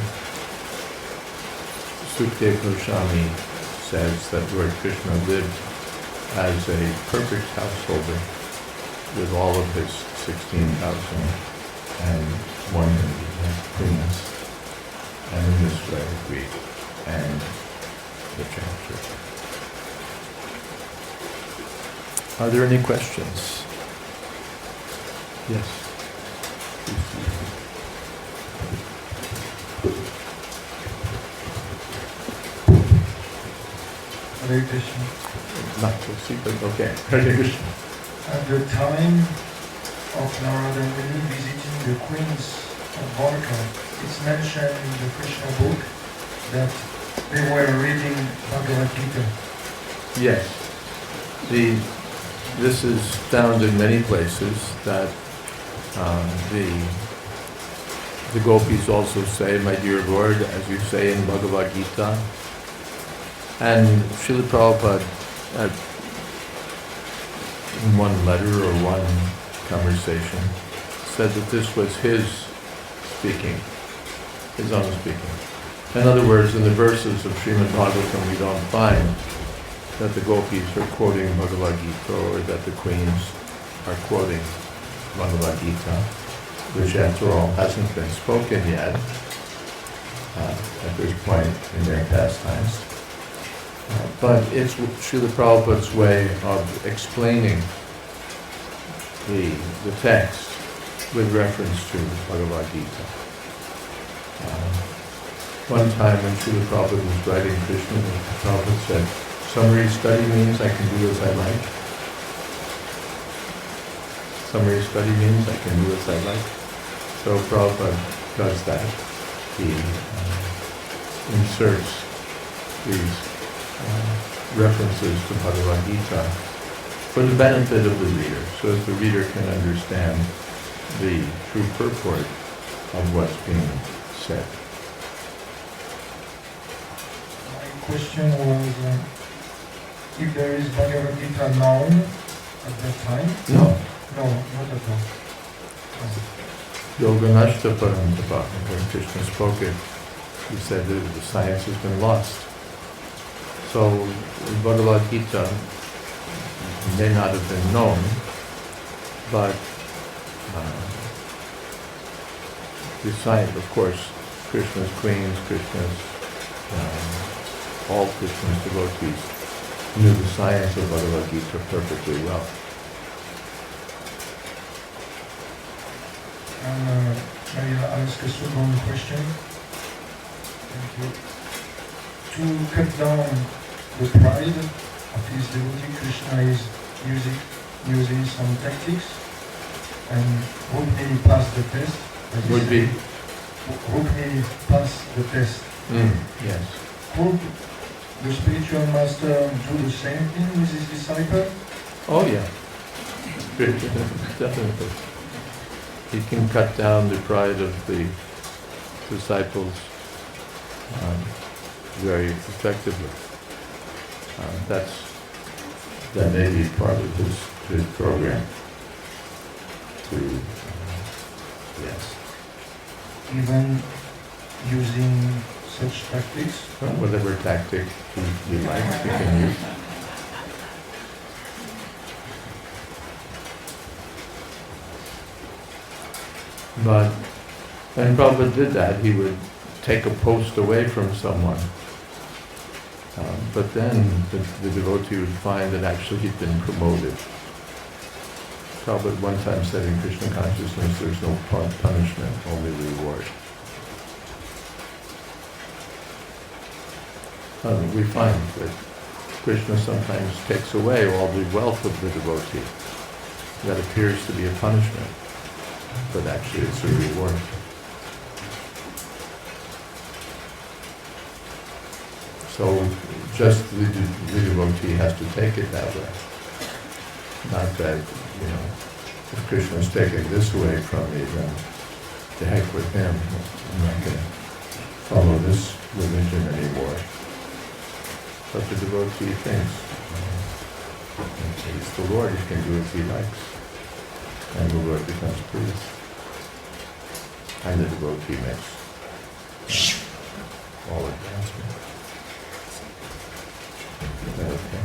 Sukdev Goswami says that Lord Krishna lived as a perfect householder with all of his 16,001 queens, and in this way we end the chapter. Are there any questions? Yes. Hare Krishna. Not to see, but okay. Hare Krishna. At the time of Narada Muni visiting the queens of Dwarka, it's mentioned in the Krishna book that they were reading Bhagavad Gita. Yes. This is found in many places that the gopis also say, my dear Lord, as you say in Bhagavad Gita. And Srila Prabhupada, in one letter or one conversation, said that this was his speaking, his own speaking. In other words, in the verses of Srimad Bhagavatam, we don't find that the gopis are quoting Bhagavad Gita or that the queens are quoting Bhagavad Gita, which after all hasn't been spoken yet at this point in their pastimes. But it's Srila Prabhupada's way of explaining the text with reference to Bhagavad Gita. One time when Srila Prabhupada was writing Krishna, Prabhupada said, summary study means I can do as I like. Summary study means I can do as I like. So Prabhupada does that. He inserts these references to Bhagavad Gita for the benefit of the reader, so that the reader can understand the true purport of what's being said. My question was, if there is Bhagavad Gita known at that time? No. No, not at all. Yoganashta Parantapa, when Krishna spoke it, he said that the science has been lost. So Bhagavad Gita may not have been known, but the science, of course, Krishna's queens, all Krishna's devotees knew the science of Bhagavad Gita perfectly well. May I ask a second question? Thank you. To cut down the pride of his devotee, Krishna is using some tactics, and Rukmini passed the test. Would be? Rukmini passed the test. Yes. Could the spiritual master do the same thing with his disciple? Oh yeah, definitely. He can cut down the pride of the disciples very effectively. That may be part of his program. Yes. Even using such tactics? Well, whatever tactic he likes, he can use. But when Prabhupada did that, he would take a post away from someone. But then the devotee would find that actually he'd been promoted. Prabhupada one time said in Krishna consciousness there's no punishment, only reward. We find that Krishna sometimes takes away all the wealth of the devotee. That appears to be a punishment, but actually it's a reward. So just the devotee has to take it that way. Not that, if Krishna's taking this away from me, then to heck with him. I'm not going to follow this religion anymore. But the devotee thinks, he's the Lord, he can do as he likes. And the Lord becomes pleased. And the devotee makes all advancement. Is that okay?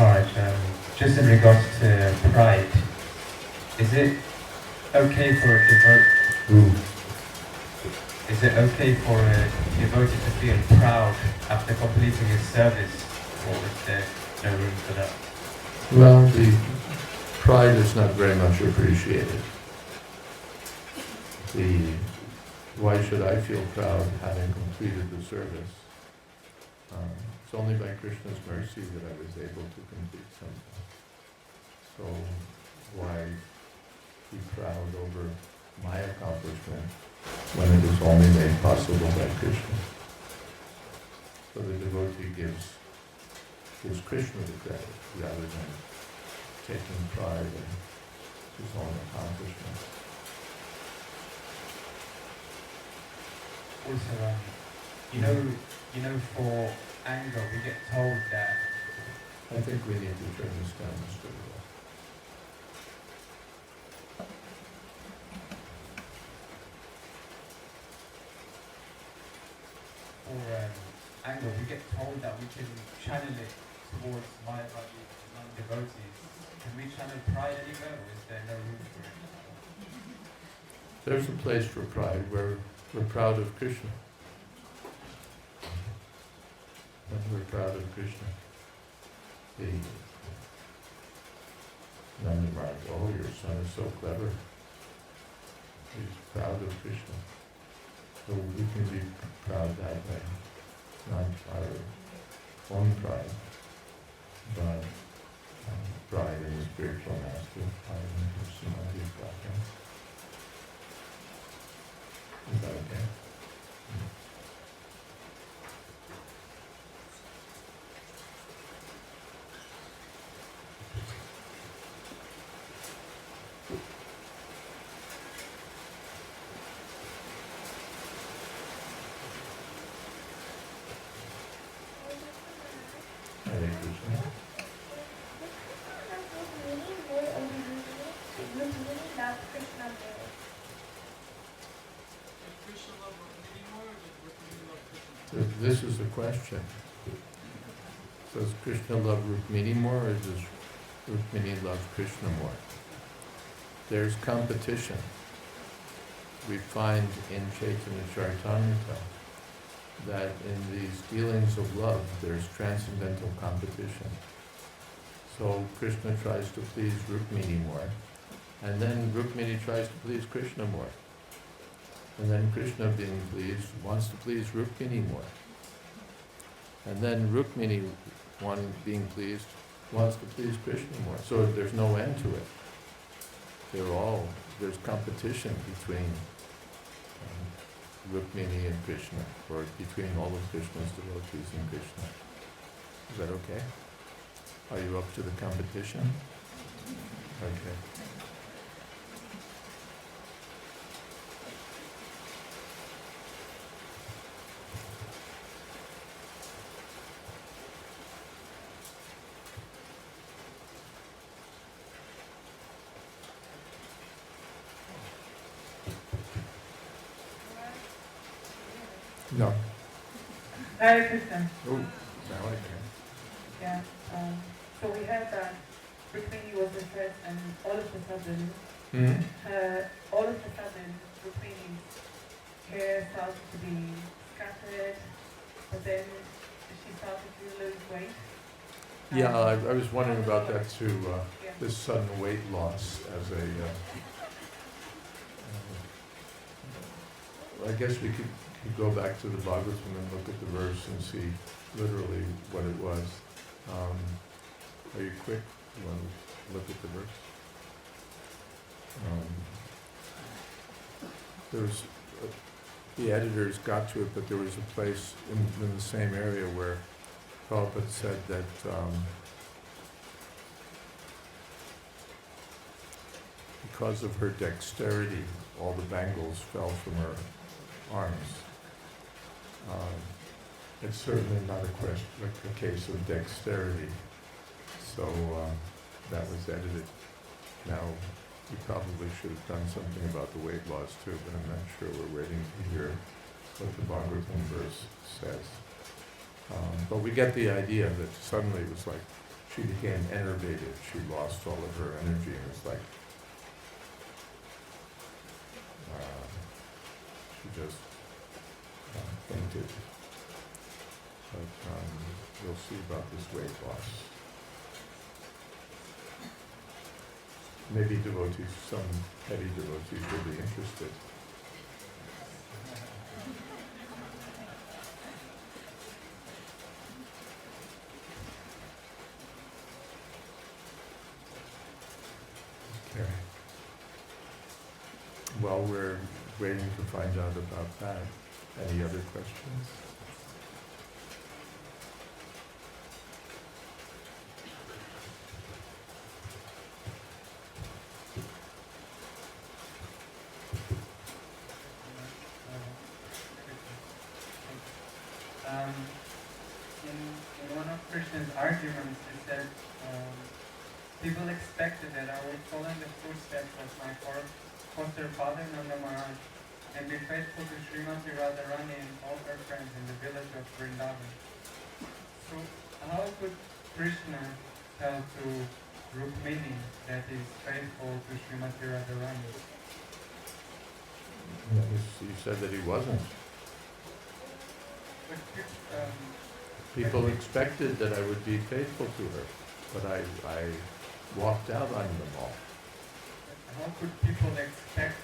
Alright, just in regards to pride, is it okay for a devotee to feel proud after completing his service, or is there no room for that? Well, the pride is not very much appreciated. Why should I feel proud having completed the service? It's only by Krishna's mercy that I was able to complete something. So why be proud over my accomplishment when it was only made possible by Krishna? So the devotee gives Krishna the credit rather than taking pride in his own accomplishment. Also, you know, for anger, we get told that. I think we need to turn this down, Mr. Lewis. For anger, we get told that we can channel it towards Mayavadi non-devotees. Can we channel pride anywhere, or is there no room for it? There's a place for pride where we're proud of Krishna. And we're proud of Krishna. The Nanda Maharaj, oh, your son is so clever. He's proud of Krishna. So we can be proud that way. Not our own pride, but pride in the spiritual master, pride in Krishna, his Bhakti. Is that okay? Hare Krishna. This is the question. Does Krishna love Rukmini more, or does Rukmini love Krishna more? There's competition. We find in Chaitanya Charitamrita that in these dealings of love, there's transcendental competition. So Krishna tries to please Rukmini more, and then Rukmini tries to please Krishna more. And then Krishna, being pleased, wants to please Rukmini more. And then Rukmini, being pleased, wants to please Krishna more. So there's no end to it. There's competition between Rukmini and Krishna, or between all of Krishna's devotees and Krishna. Is that okay? Are you up to the competition? Okay. No. Hare Krishna. Oh, now I can. Yeah. So we heard that Rukmini was the first, and all of a sudden, Rukmini's hair started to be scattered, but then she started to lose weight. Yeah, I was wondering about that too. This sudden weight loss as a. I guess we could go back to the Bhagavatam and look at the verse and see literally what it was. Are you quick? You want to look at the verse? There's the editors got to it, but there was a place in the same area where Prabhupada said that because of her dexterity, all the bangles fell from her arms. It's certainly not a case of dexterity. So that was edited. Now, we probably should have done something about the weight loss too, but I'm not sure. We're waiting to hear what the Bhagavatam verse says. But we get the idea that suddenly it was like she became enervated. She lost all of her energy, and it's like she just fainted. But we'll see about this weight loss. Maybe devotees, some heavy devotees will be interested. Okay. While we're waiting to find out about that, any other questions? In one of Krishna's arguments, he said, people expected that I would follow in the footsteps of my foster father Nanda Maharaj and be faithful to Srimati Radharani and all her friends in the village of Vrindavan. So how could Krishna tell to Rukmini that he is faithful to Srimati Radharani? He said that he wasn't. But, People expected that I would be faithful to her, but I walked out on them all. How could people expect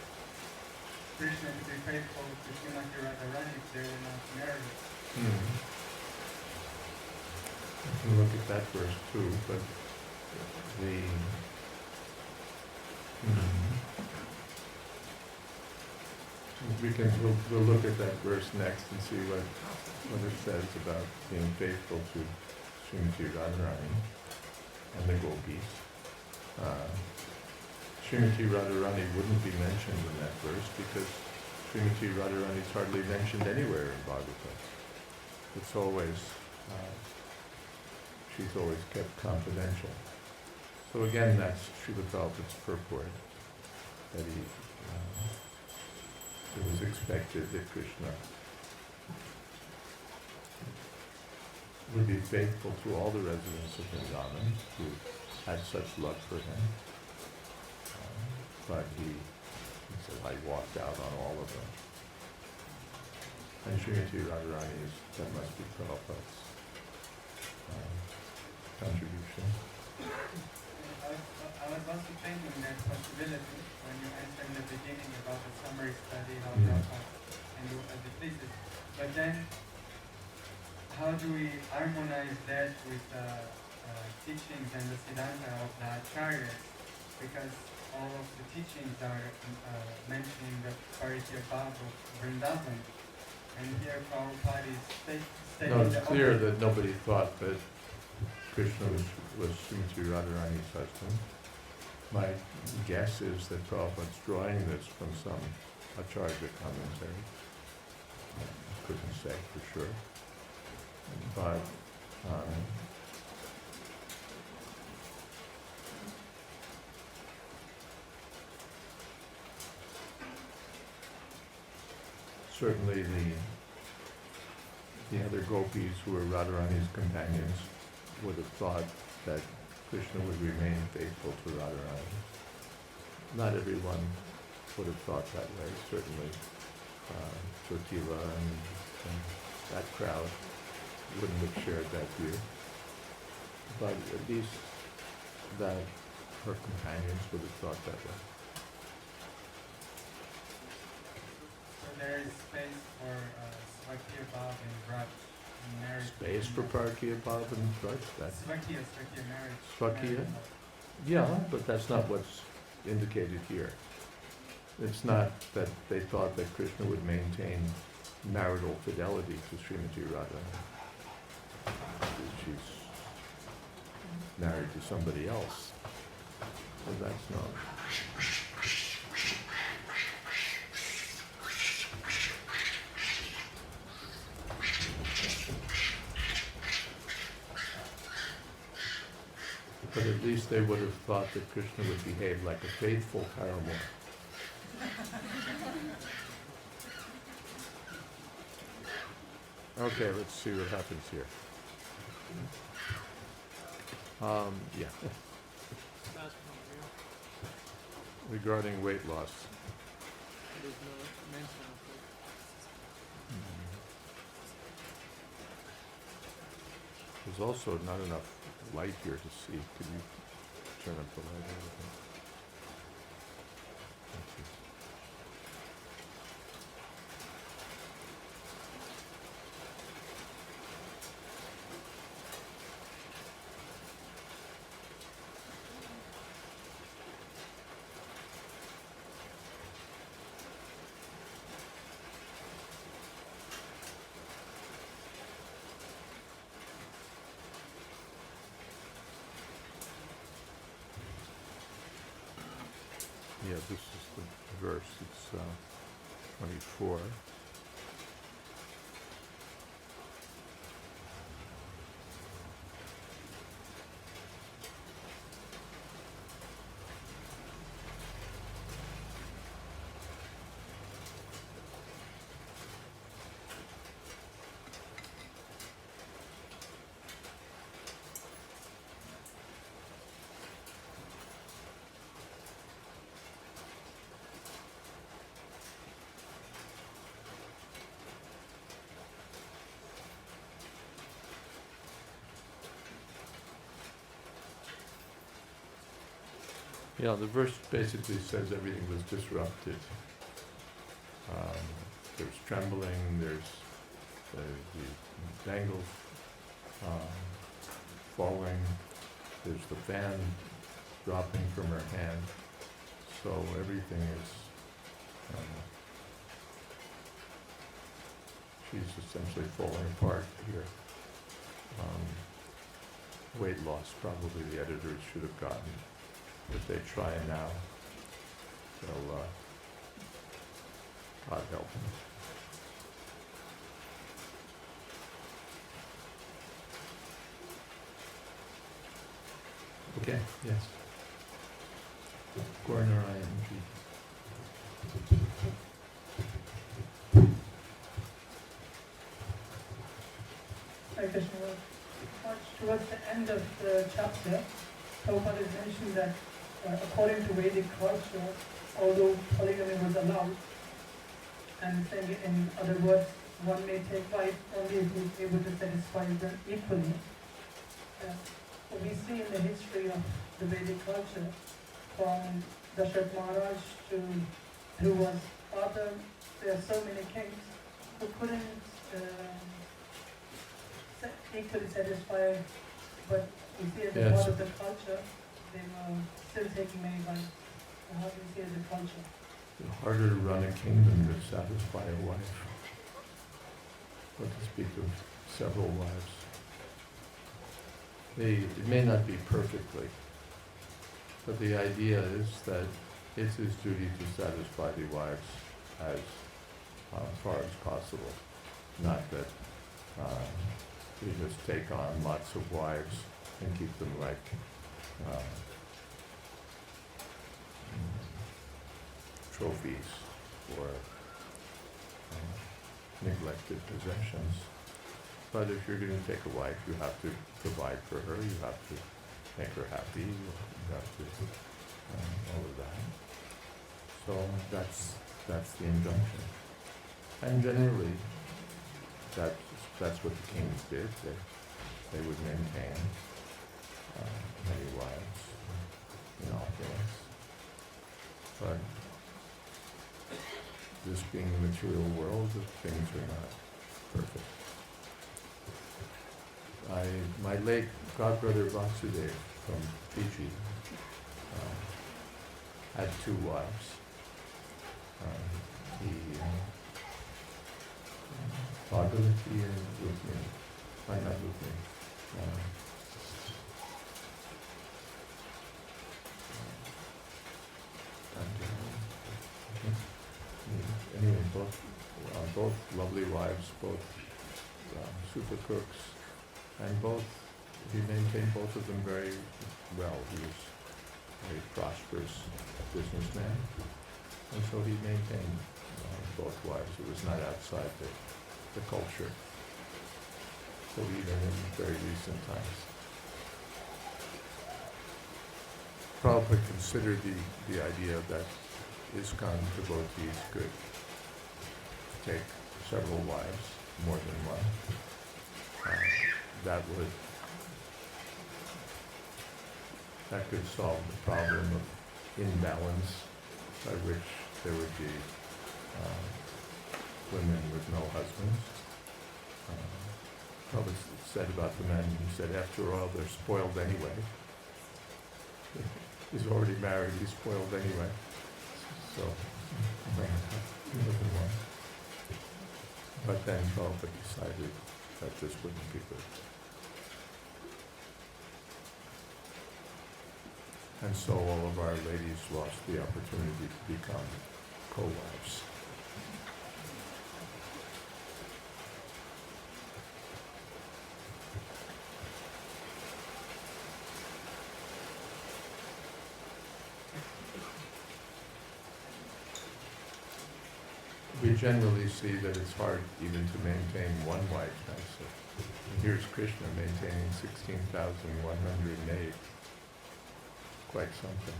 Krishna to be faithful to Srimati Radharani if they were not married? You can look at that verse too, but we'll look at that verse next and see what it says about being faithful to Srimati Radharani and the gopis. Srimati Radharani wouldn't be mentioned in that verse because Srimati Radharani is hardly mentioned anywhere in Bhagavatam. It's always, she's always kept confidential. So again, that's Srila Prabhupada's purport, that it was expected that Krishna would be faithful to all the residents of Vrindavan who had such love for him. But he said, I walked out on all of them. And Srimati Radharani, that must be Prabhupada's contribution. I was also thinking that possibility when you mentioned in the beginning about the summary study, how and the thesis. But then, how do we harmonize that with teachings and the Siddhanta of the Acharyas? Because all of the teachings are mentioning the parity above of Vrindavan, and here Prabhupada is stating No, it's the clear opposite. that nobody thought that Krishna was Srimati Radharani's husband. My guess is that Prabhupada's drawing this from some Acharya commentary. I couldn't say for sure. But certainly the other gopis who were Radharani's companions would have thought that Krishna would remain faithful to Radharani. Not everyone would have thought that way. Certainly Jyotila and that crowd wouldn't have shared that view. But at least that her companions would have thought that way. So there is space for Svakya Bhav and Vraj in marriage. Space for Parkiya Bhav and Vraj? Svakya marriage. Svakya? marriage. Yeah, but that's not what's indicated here. It's not that they thought that Krishna would maintain marital fidelity to Srimati Radha. She's married to somebody else. So that's not. But at least they would have thought that Krishna would behave like a faithful paramour. Okay, let's see what happens here. Yeah, Last one, yeah. regarding weight loss. There's no mention of it. There's also not enough light here to see. Could you turn up the light a little bit? Thank you. Yeah, this is the verse. It's 24. Yeah, the verse basically says everything was disrupted. There's trembling, there's the bangles falling, there's the fan dropping from her hand. So everything is, she's essentially falling apart here. Weight loss, probably the editors should have gotten. If they try now, they'll, God help them. Okay, yes. Gornarayan ji. Hare Krishna. Towards the end of the chapter, Prabhupada has mentioned that according to Vedic culture, although polygamy was allowed, and saying in other words, one may take wife only if he is able to satisfy them equally. We see in the history of the Vedic culture, from Dasharath Maharaj to who was father, there are so many kings who couldn't equally satisfy, but we see as a part of the culture, they were still taking many wives. So how do you see as a culture? It's harder to run a kingdom to satisfy a wife. But to speak of several wives. It may not be perfectly, but the idea is that it's his duty to satisfy the wives as far as possible. Not that you just take on lots of wives and keep them like trophies or neglected possessions. But if you're going to take a wife, you have to provide for her, you have to make her happy, you have to all of that. So that's the injunction. And generally, that's what the kings did. They would maintain many wives in opulence. But this being the material world, things are not perfect. My late godbrother Vasudev from Fiji had two wives. Bhagavati and Rukmini. Why not Rukmini? Anyway, both lovely wives, both super cooks, and he maintained both of them very well. He was a very prosperous businessman, and so he maintained both wives. It was not outside the culture. So even in very recent times. Prabhupada considered the idea that ISKCON devotees could take several wives, more than one. That could solve the problem of imbalance by which there would be women with no husbands. Prabhupada said about the men, he said, after all, they're spoiled anyway. He's already married, he's spoiled anyway. So, more than one. But then Prabhupada decided that this wouldn't be good. And so all of our ladies lost the opportunity to become co-wives. We generally see that it's hard even to maintain one wife. Here's Krishna maintaining 16,108. Quite something.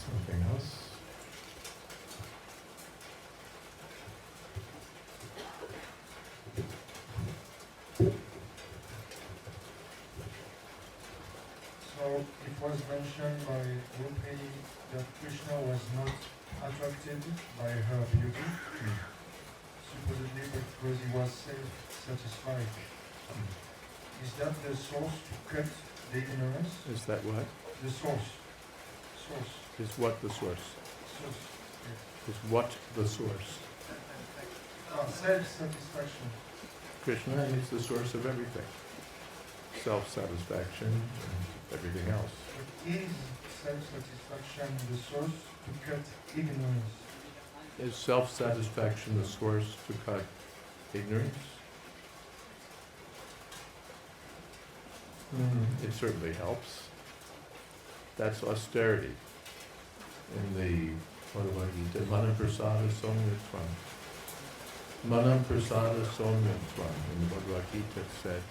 Something else? So it was mentioned by Rupini that Krishna was not attracted by her beauty, supposedly because he was self-satisfied. Is that the source to cut the ignorance? Is that what? The source. Source. Is what the source? Source. Is what the source? Self-satisfaction. Krishna is the source of everything. Self-satisfaction and everything else. But is self-satisfaction the source to cut ignorance? Is self-satisfaction the source to cut ignorance? It certainly helps. That's austerity. In the Bhagavad Gita, Mana Prasada Somyatvam. Mana Prasada Somyatvam. In the Bhagavad Gita it said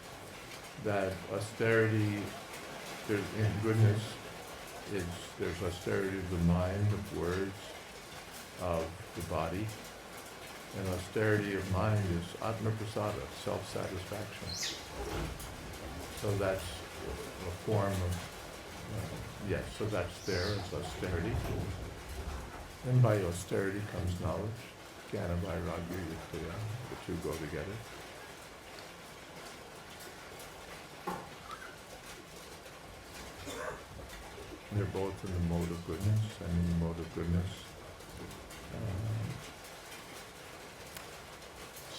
that austerity, in goodness, there's austerity of the mind, of words, of the body, and austerity of mind is Atma Prasada, self-satisfaction. So that's a form of, yes, so that's there as austerity. And by austerity comes knowledge, Jnana Vairagya Yuktiya, the two go together. They're both in the mode of goodness, and in the mode of goodness,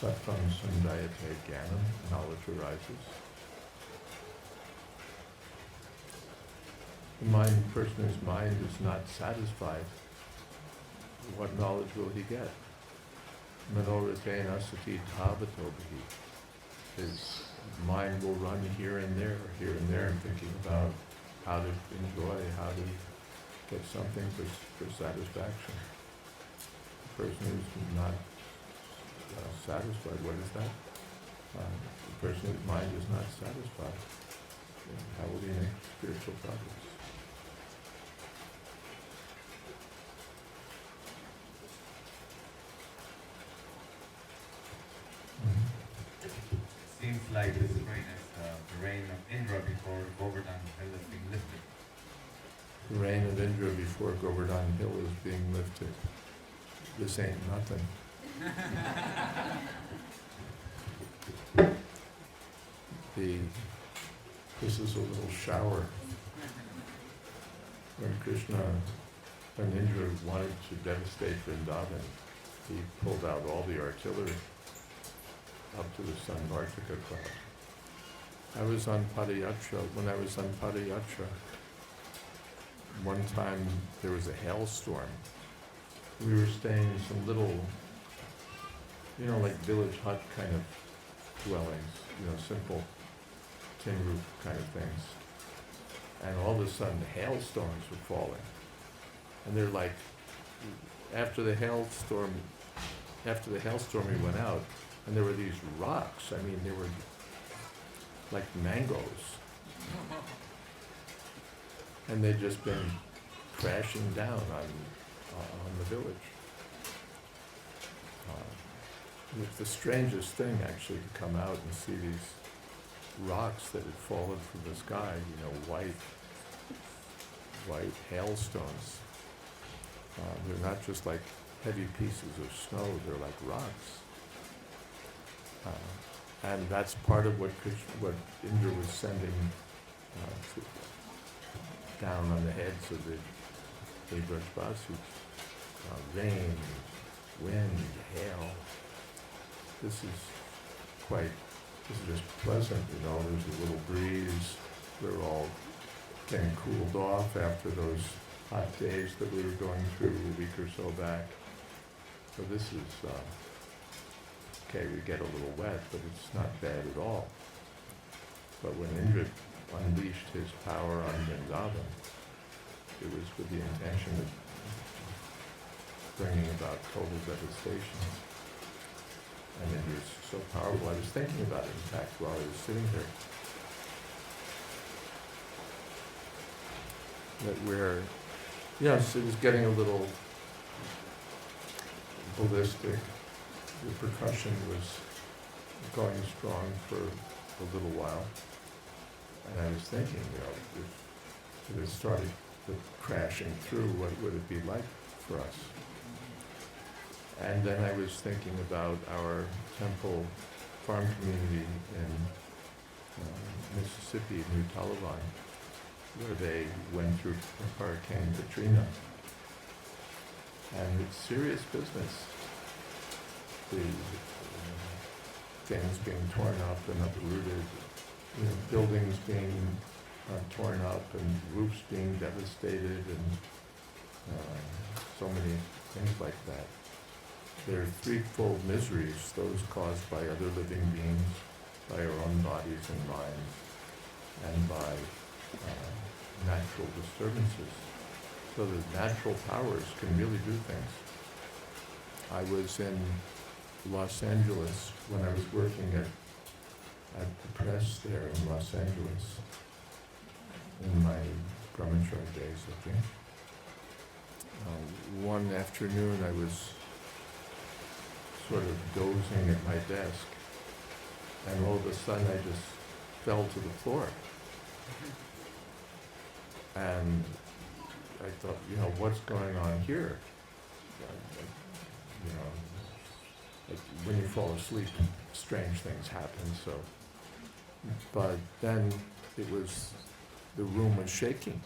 Sattvam Sundayate Jnanam, knowledge arises. The person whose mind is not satisfied, what knowledge will he get? Manoratena sati bhavatobihi. His mind will run here and there, thinking about how to enjoy, how to get something for satisfaction. The person who's not satisfied, what is that? The person whose mind is not satisfied. How will he make spiritual progress? Seems like this rain is the rain of Indra before Govardhan Hill is being lifted. The reign of Indra before Govardhan Hill is being lifted. This ain't nothing. This is a little shower. When Indra wanted to devastate Vrindavan, he pulled out all the artillery up to the Samvartika cloud. When I was on Padayatra, one time there was a hailstorm. We were staying in some little, like village hut kind of dwellings, simple tin roof kind of things. And all of a sudden hailstorms were falling. And they're like, after the hailstorm after the hailstorm he went out, and there were these rocks. I mean, they were like mangoes. And they'd just been crashing down on the village. It's the strangest thing, actually, to come out and see these rocks that had fallen from the sky, white hailstones. They're not just like heavy pieces of snow, they're like rocks. And that's part of what Indra was sending down on the heads of the Vrajbasus. Rain, wind, hail. This is just pleasant, there's a little breeze. We're all getting cooled off after those hot days that we were going through a week or so back. So this is, okay, we get a little wet, but it's not bad at all. But when Indra unleashed his power on Vrindavan, it was with the intention of bringing about total devastation. And it was so powerful. I was thinking about it, in fact, while I was sitting here. That yes, it was getting a little ballistic. The percussion was going strong for a little while. And I was thinking, if it started crashing through, what would it be like for us? And then I was thinking about our temple farm community in Mississippi, New Taliban, where they went through Hurricane Katrina. And it's serious business. The things being torn up and uprooted, buildings being torn up and roofs being devastated and so many things like that. There are threefold miseries, those caused by other living beings, by our own bodies and minds, and by natural disturbances. So the natural powers can really do things. I was in Los Angeles when I was working at the press there in Los Angeles in my Brahmacharya days, I think. One afternoon I was sort of dozing at my desk, and all of a sudden I just fell to the floor. And I thought, what's going on here? Like when you fall asleep, strange things happen, so. But then the room was shaking.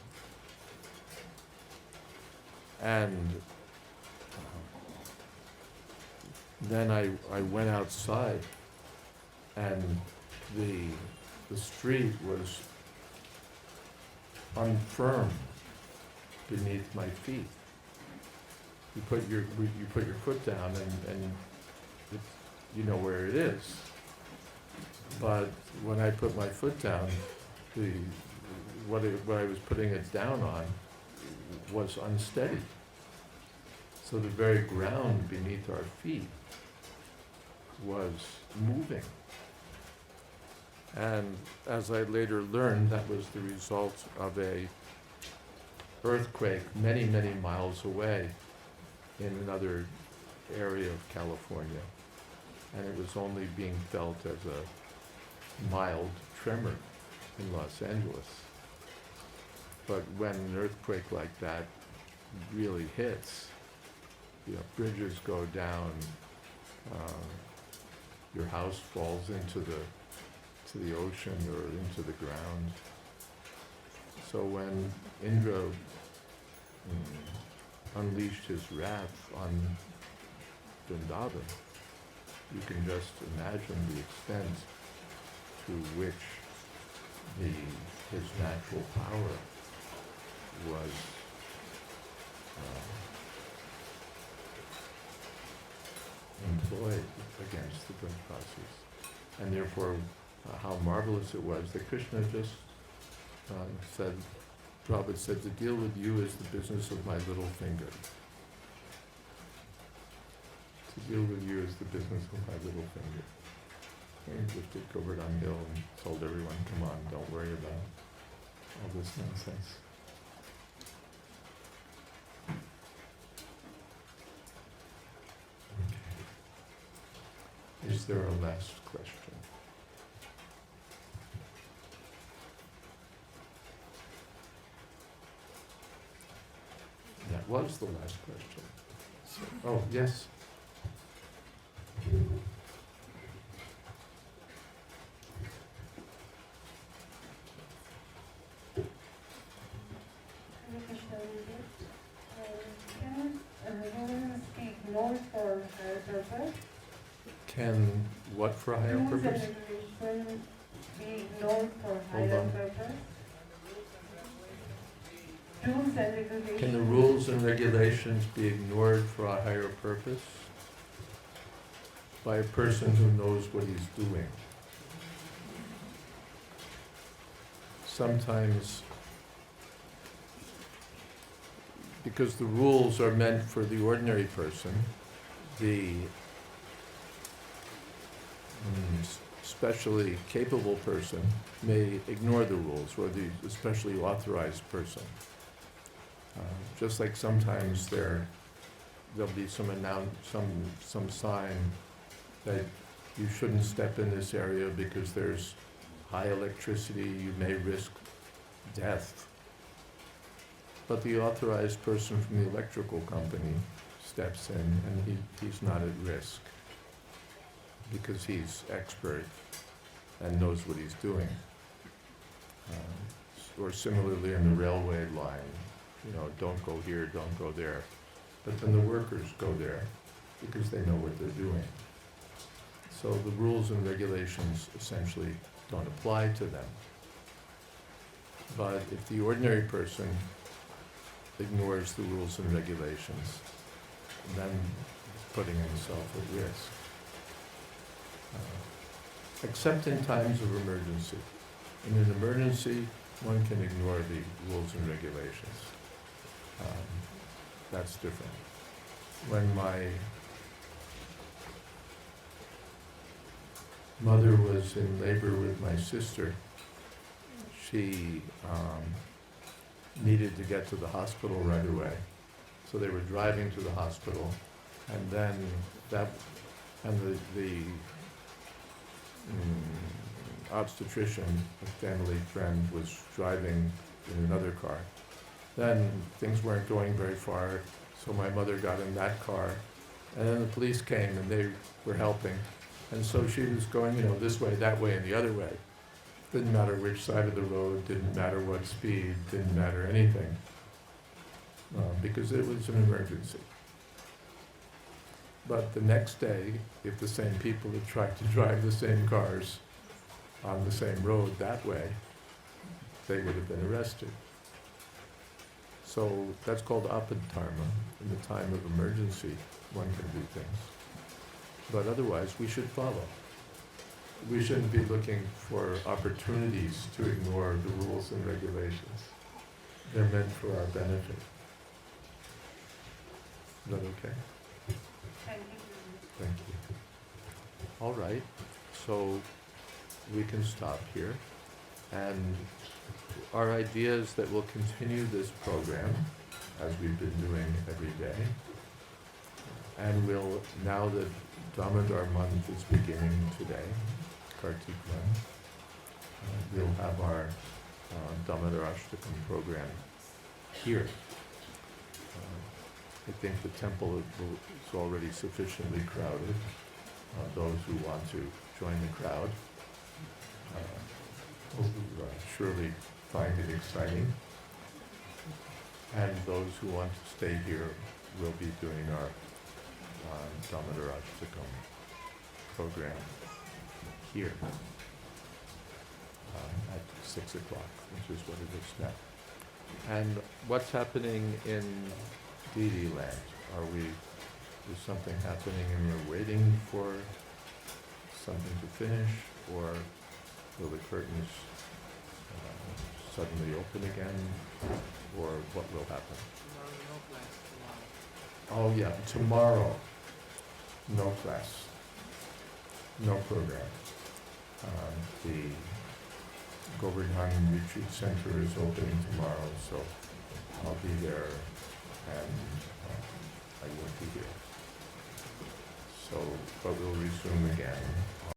And then I went outside, and the street was unfirm beneath my feet. You put your foot down, and you know where it is. But when I put my foot down, what I was putting it down on was unsteady. So the very ground beneath our feet was moving. And as I later learned, that was the result of a earthquake many, many miles away in another area of California. And it was only being felt as a mild tremor in Los Angeles. But when an earthquake like that really hits, bridges go down, your house falls into the ocean or into the ground. So when Indra unleashed his wrath on Vrindavan, you can just imagine the extent to which his natural power was employed against the Vrajbasis. And therefore, how marvelous it was that Krishna just said, Prabhupada said, to deal with you is the business of my little finger. To deal with you is the business of my little finger. And lifted Govardhan Hill and told everyone, come on, don't worry about all this nonsense. Okay. Is there a last question? That was the last question. Oh, yes. Hare Krishna, can humans be ignored for higher purpose? Can what for a higher Rules and purpose? regulations be ignored for Hold higher on. purpose? Rules and regulations. Can the rules and regulations be ignored for a higher purpose? By a person who knows what he's doing. Sometimes, because the rules are meant for the ordinary person, the especially capable person may ignore the rules, or the especially authorized person. Just like sometimes there'll be some sign that you shouldn't step in this area because there's high electricity, you may risk death. But the authorized person from the electrical company steps in and he's not at risk because he's expert and knows what he's doing. Or similarly in the railway line, don't go here, don't go there. But then the workers go there because they know what they're doing. So the rules and regulations essentially don't apply to them. But if the ordinary person ignores the rules and regulations, then he's putting himself at risk. Except in times of emergency. In an emergency, one can ignore the rules and regulations. That's different. When my mother was in labor with my sister, she needed to get to the hospital right away. So they were driving to the hospital, and then the obstetrician, a family friend, was driving in another car. Then things weren't going very far, so my mother got in that car, and then the police came and they were helping. And so she was going, this way, that way, and the other way. Didn't matter which side of the road, didn't matter what speed, didn't matter anything, because it was an emergency. But the next day, if the same people had tried to drive the same cars on the same road that way, they would have been arrested. So that's called apadharma. In the time of emergency, one can do things. But otherwise, we should follow. We shouldn't be looking for opportunities to ignore the rules and regulations. They're meant for our benefit. Is that okay? Thank you. Thank you. All right, so we can stop here. And our idea is that we'll continue this program as we've been doing every day. And now that Damodar month is beginning today, Kartik month, we'll have our Damodar Ashtakam program here. I think the temple is already sufficiently crowded. Those who want to join the crowd will surely find it exciting. And those who want to stay here will be doing our Damodar Ashtakam program here at 6 o'clock, which is what it is now. And what's happening in Didi land? Is something happening and we're waiting for something to finish, or will the curtains suddenly open again, or what will happen? Tomorrow, no plans tomorrow. Oh yeah, tomorrow. no class, no program. The Govardhan Retreat Center is opening tomorrow, so I'll be there, and I won't be here. So, but we'll resume again